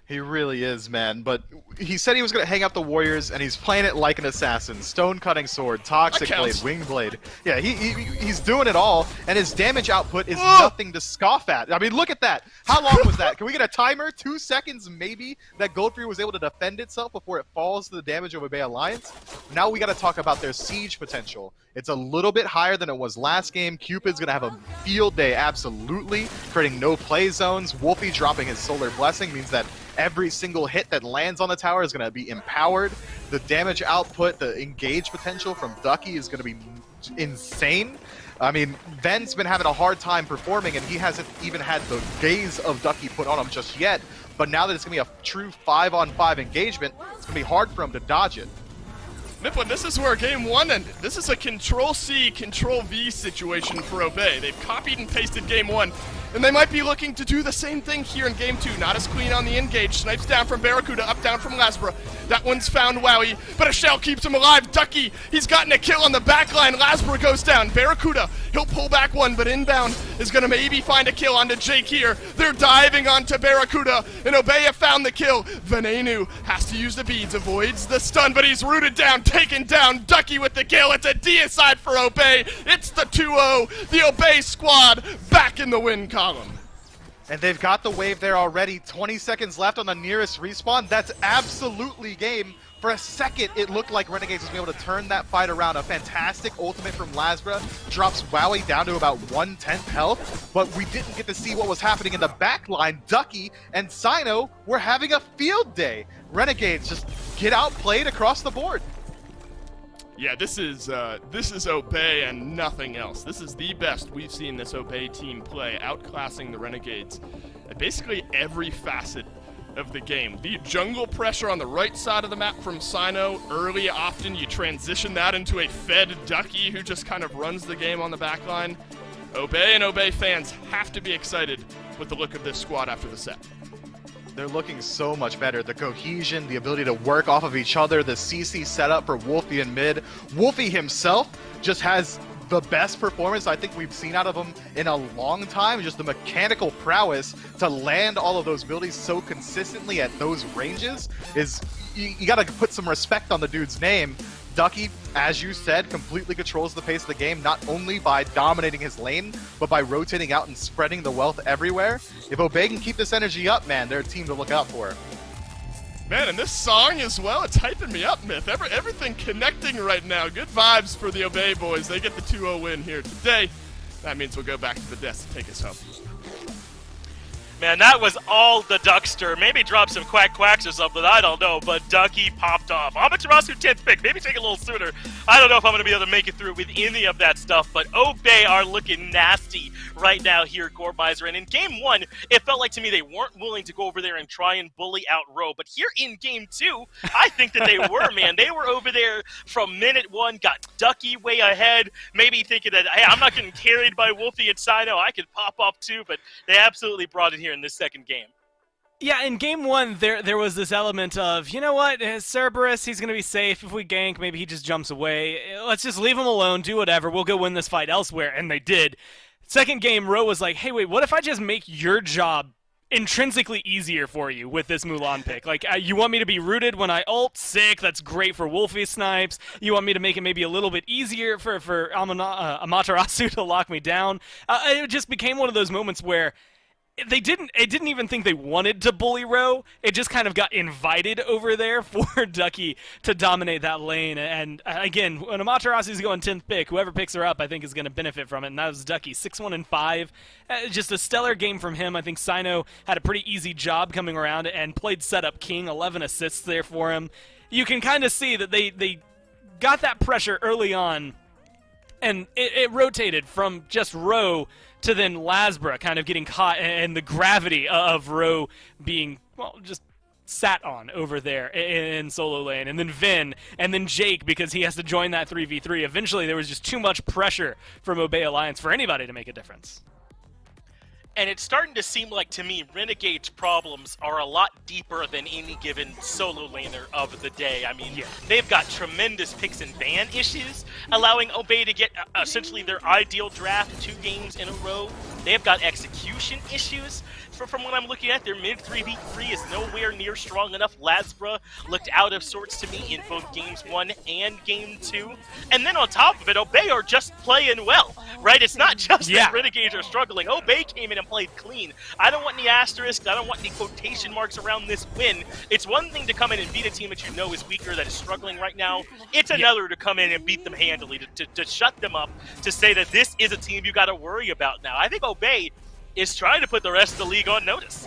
He really is, man. But he said he was going to hang out the Warriors, and he's playing it like an assassin. Stone Cutting Sword, Toxic Blade, Wing Blade. Yeah, he's doing it all, and his damage output is nothing to scoff at. I mean, look at that. How long was that? Can we get a timer? 2 seconds, maybe, that Goldfree was able to defend itself before it falls to the damage of Obey Alliance? Now we got to talk about their siege potential. It's a little bit higher than it was last game. Cupid's going to have a field day, absolutely, creating no play zones. Wolfie dropping his Solar Blessing means that every single hit that lands on the tower is going to be empowered. The damage output, the engage potential from Ducky is going to be insane. I mean, Ven's been having a hard time performing, and he hasn't even had the gaze of Ducky put on him just yet. But now that it's going to be a true 5-on-5 engagement, it's going to be hard for him to dodge it. Mifflin, this is where game 1 ended. This is a Control-C, Control-V situation for Obey. They've copied and pasted game 1, and they might be looking to do the same thing here in game 2. Not as clean on the engage. Snipes down from Barracuda, up down from Lasbra. That one's found Wowie, but a shell keeps him alive. Ducky, he's gotten a kill on the back line. Lasbra goes down. Barracuda, he'll pull back one, but Inbound is going to maybe find a kill onto Jake here. They're diving onto Barracuda, and Obey have found the kill. Venenu has to use the beads, avoids the stun, but he's rooted down, taken down. Ducky with the kill. It's a deicide for Obey. It's the 2-0. The Obey squad back in the win column. And they've got the wave there already. 20 seconds left on the nearest respawn. That's absolutely game. For a second, it looked like Renegades was able to turn that fight around. A fantastic ultimate from Lasbra drops Wowie down to about 1/10 health, but we didn't get to see what was happening in the back line. Ducky and Sino were having a field day. Renegades just get outplayed across the board. Yeah, this is Obey and nothing else. This is the best we've seen this Obey team play, outclassing the Renegades at basically every facet of the game. The jungle pressure on the right side of the map from Sino early, often you transition that into a fed Ducky who just kind of runs the game on the back line. Obey and Obey fans have to be excited with the look of this squad after the set. They're looking so much better. The cohesion, the ability to work off of each other, the CC setup for Wolfie in mid. Wolfie himself just has the best performance I think we've seen out of him in a long time. Just the mechanical prowess to land all of those abilities so consistently at those ranges is, you gotta put some respect on the dude's name. Ducky, as you said, completely controls the pace of the game, not only by dominating his lane, but by rotating out and spreading the wealth everywhere. If Obey can keep this energy up, man, they're a team to look out for. Man, and this song as well, it's hyping me up, Myth. Everything connecting right now. Good vibes for the Obey boys. They get the 2-0 win here today. That means we'll go back to the desk to take us home. Man, that was all the Duckster. Maybe drop some quacks or something, I don't know, but Ducky popped off. Amaterasu 10th pick, maybe take a little sooner. I don't know if I'm going to be able to make it through with any of that stuff, but Obey are looking nasty right now here, Goremizer. And in Game 1, it felt like to me they weren't willing to go over there and try and bully out Roe. But here in Game 2, I think that they were, man. They were over there from minute 1, got Ducky way ahead, maybe thinking that, hey, I'm not getting carried by Wolfie and Sino, I could pop up too, but they absolutely brought it here in this second game. Yeah, in Game 1, there was this element of, you know what, Cerberus, he's going to be safe. If we gank, maybe he just jumps away. Let's just leave him alone, do whatever. We'll go win this fight elsewhere, and they did. Second game, Ro was like, hey, wait, what if I just make your job intrinsically easier for you with this Mulan pick? Like, you want me to be rooted when I ult? Sick, that's great for Wolfie snipes. You want me to make it maybe a little bit easier for Amaterasu to lock me down? It just became one of those moments where it didn't even think they wanted to bully Ro. It just kind of got invited over there for Ducky to dominate that lane. And again, when Amaterasu's going 10th pick, whoever picks her up, I think, is going to benefit from it. And that was Ducky, 6-1-5. Just a stellar game from him. I think Sino had a pretty easy job coming around and played setup king, 11 assists there for him. You can kind of see that they got that pressure early on, and it rotated from just Ro to then Lasbra kind of getting caught, and the gravity of Ro being, well, just sat on over there in solo lane, and then Vin, and then Jake, because he has to join that 3v3. Eventually, there was just too much pressure from Obey Alliance for anybody to make a difference. And it's starting to seem like, to me, Renegade's problems are a lot deeper than any given solo laner of the day. I mean, they've got tremendous picks and ban issues, allowing Obey to get essentially their ideal draft 2 games in a row. They've got execution issues. From what I'm looking at, their mid 3v3 is nowhere near strong enough. Lasbra looked out of sorts to me in both Games 1 and Game 2. And then on top of it, Obey are just playing well, right? It's not just that Renegades are struggling. Obey came in and played clean. I don't want any asterisks. I don't want any quotation marks around this win. It's one thing to come in and beat a team that you know is weaker, that is struggling right now. It's another to come in and beat them handily, to shut them up, to say that this is a team you got to worry about now. I think Obey is trying to put the rest of the league on notice.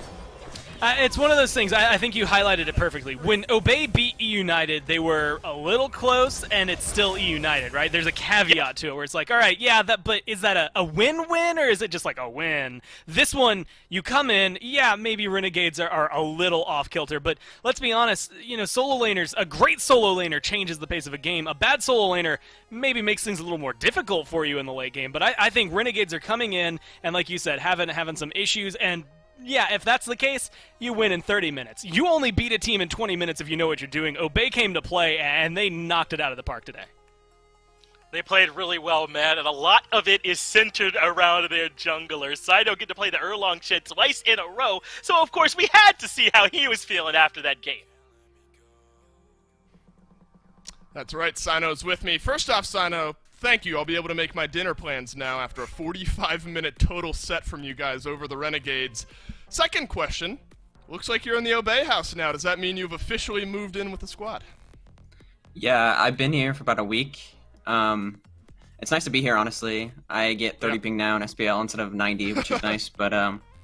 It's one of those things, I think you highlighted it perfectly. When Obey beat E-United, they were a little close, and it's still E-United, right? There's a caveat to it where it's like, all right, yeah, but is that a win-win, or is it just like a win? This one, you come in, yeah, maybe Renegades are a little off-kilter, but let's be honest, you know, solo laners, a great solo laner changes the pace of a game. A bad solo laner maybe makes things a little more difficult for you in the late game, but I think Renegades are coming in, and like you said, having some issues, and yeah, if that's the case, you win in 30 minutes. You only beat a team in 20 minutes if you know what you're doing. Obey came to play, and they knocked it out of the park today. They played really well, man, and a lot of it is centered around their junglers. Sino get to play the Erlong Shed twice in a row, so of course we had to see how he was feeling after that game. That's right, Sino's with me. First off, Sino, thank you. I'll be able to make my dinner plans now after a 45-minute total set from you guys over the Renegades. Second question, looks like you're in the Obey house now. Does that mean you've officially moved in with the squad? Yeah, I've been here for about a week. It's nice to be here, honestly. I get 30 ping now in SPL instead of 90, which is nice. But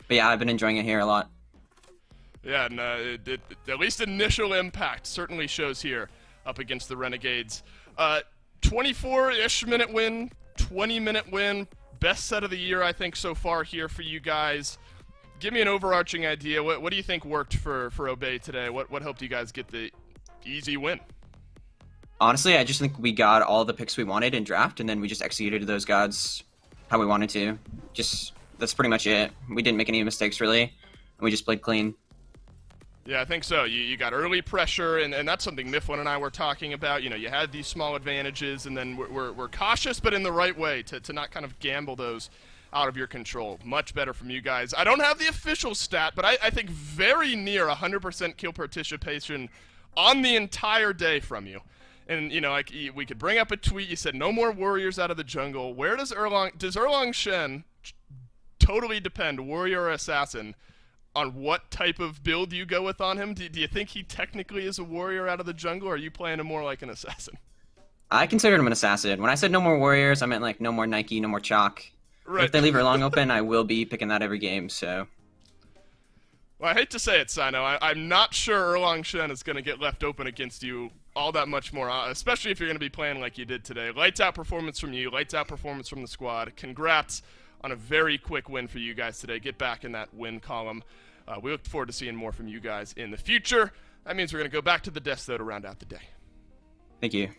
yeah, I've been enjoying it here a lot. Yeah, and at least initial impact certainly shows here up against the Renegades. 24-ish minute win, 20-minute win, best set of the year, I think, so far here for you guys. Give me an overarching idea. What do you think worked for Obey today? What helped you guys get the easy win? Honestly, I just think we got all the picks we wanted in draft, and then we just executed those gods how we wanted to. Just that's pretty much it. We didn't make any mistakes really, and we just played clean. Yeah, I think so. You got early pressure, and that's something Mifflin and I were talking about. You know, you had these small advantages, and then we're cautious, but in the right way, to not kind of gamble those out of your control. Much better from you guys. I don't have the official stat, but I think very near 100% kill participation on the entire day from you. And, you know, like, we could bring up a tweet. You said no more warriors out of the jungle. Where does Erlang Shen totally depend, warrior or assassin, on what type of build you go with on him? Do you think he technically is a warrior out of the jungle, or are you playing him more like an assassin? I considered him an assassin. When I said no more warriors, I meant like no more Nike, no more chalk. Right. If they leave Erlang open, I will be picking that every game, so... Well, I hate to say it, Sino. I'm not sure Erlang Shen is going to get left open against you all that much more, especially if you're going to be playing like you did today. Lights out performance from you, lights out performance from the squad. Congrats on a very quick win for you guys today. Get back in that win column. We look forward to seeing more from you guys in the future. That means we're going to go back to the desk, though, to round out the day. Thank you.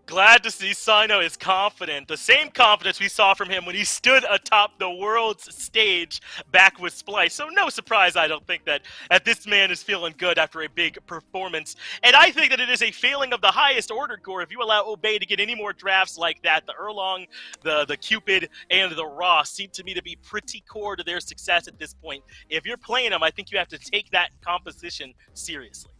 Glad to see Sino is confident. The same confidence we saw from him when he stood atop the world's stage back with Splice. So no surprise, I don't think, that this man is feeling good after a big performance. And I think that it is a failing of the highest order, Gore, if you allow Obey to get any more drafts like that. The Erlang, the Cupid, and the Ross seem to me to be pretty core to their success at this point. If you're playing them, I think you have to take that composition seriously.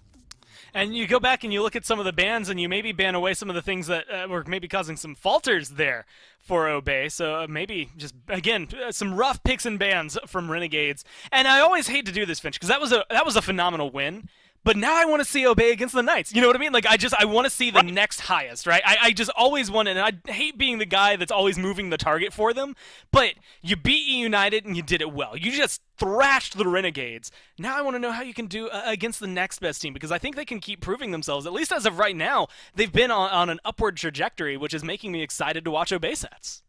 And you go back and you look at some of the bans, and you maybe ban away some of the things that were maybe causing some falters there for Obey. So maybe just, again, some rough picks and bans from Renegades. And I always hate to do this, Finch, because that was a phenomenal win. But now I want to see Obey against the Knights. You know what I mean? Like, I want to see the next highest, right? I just always want it, and I hate being the guy that's always moving the target for them. But you beat United, and you did it well. You just thrashed the Renegades. Now I want to know how you can do against the next best team, because I think they can keep proving themselves. At least as of right now, they've been on an upward trajectory, which is making me excited to watch Obey sets.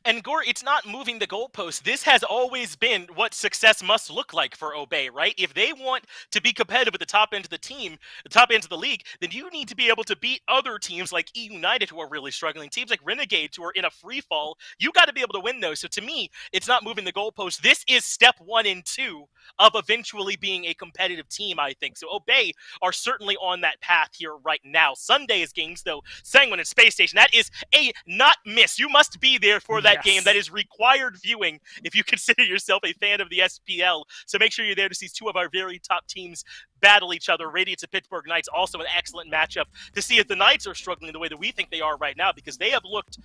And Gore, it's not moving the goalpost. This has always been what success must look like for Obey, right? If they want to be competitive at the top end of the team, the top end of the league, then you need to be able to beat other teams like United who are really struggling, teams like Renegades who are in a free fall. You got to be able to win those. So to me, it's not moving the goalpost. This is step 1 and 2 of eventually being a competitive team, I think. So Obey are certainly on that path here right now. Sunday's games, though, Sanguine and Space Station, that is a not miss. You must be there for that game. That is required viewing if you consider yourself a fan of the SPL. So make sure you're there to see two of our very top teams battle each other. Radiance and Pittsburgh Knights, also an excellent matchup to see if the Knights are struggling the way that we think they are right now, because they have looked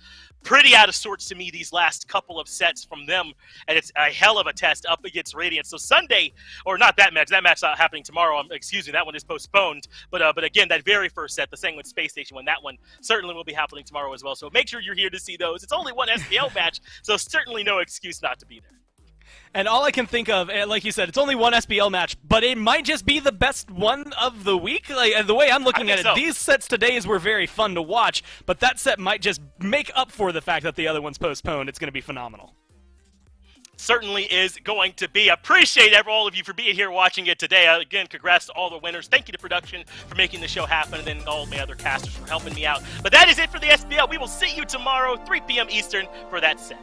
pretty out of sorts to me these last couple of sets from them, and it's a hell of a test up against Radiance. So Sunday, or not that match not happening tomorrow, excuse me, that one is postponed, but again, that very first set, the Sanguine Space Station one, that one certainly will be happening tomorrow as well. So make sure you're here to see those. It's only one SPL match, so certainly no excuse not to be there. And all I can think of, like you said, it's only one SPL match, but it might just be the best one of the week. Like, the way I'm looking at it, these sets today were very fun to watch, but that set might just make up for the fact that the other one's postponed. It's going to be phenomenal. Certainly is going to be. Appreciate all of you for being here watching it today. Again, congrats to all the winners. Thank you to production for making the show happen, and then all my other casters for helping me out. But that is it for the SPL. We will see you tomorrow, 3 p.m. Eastern, for that set.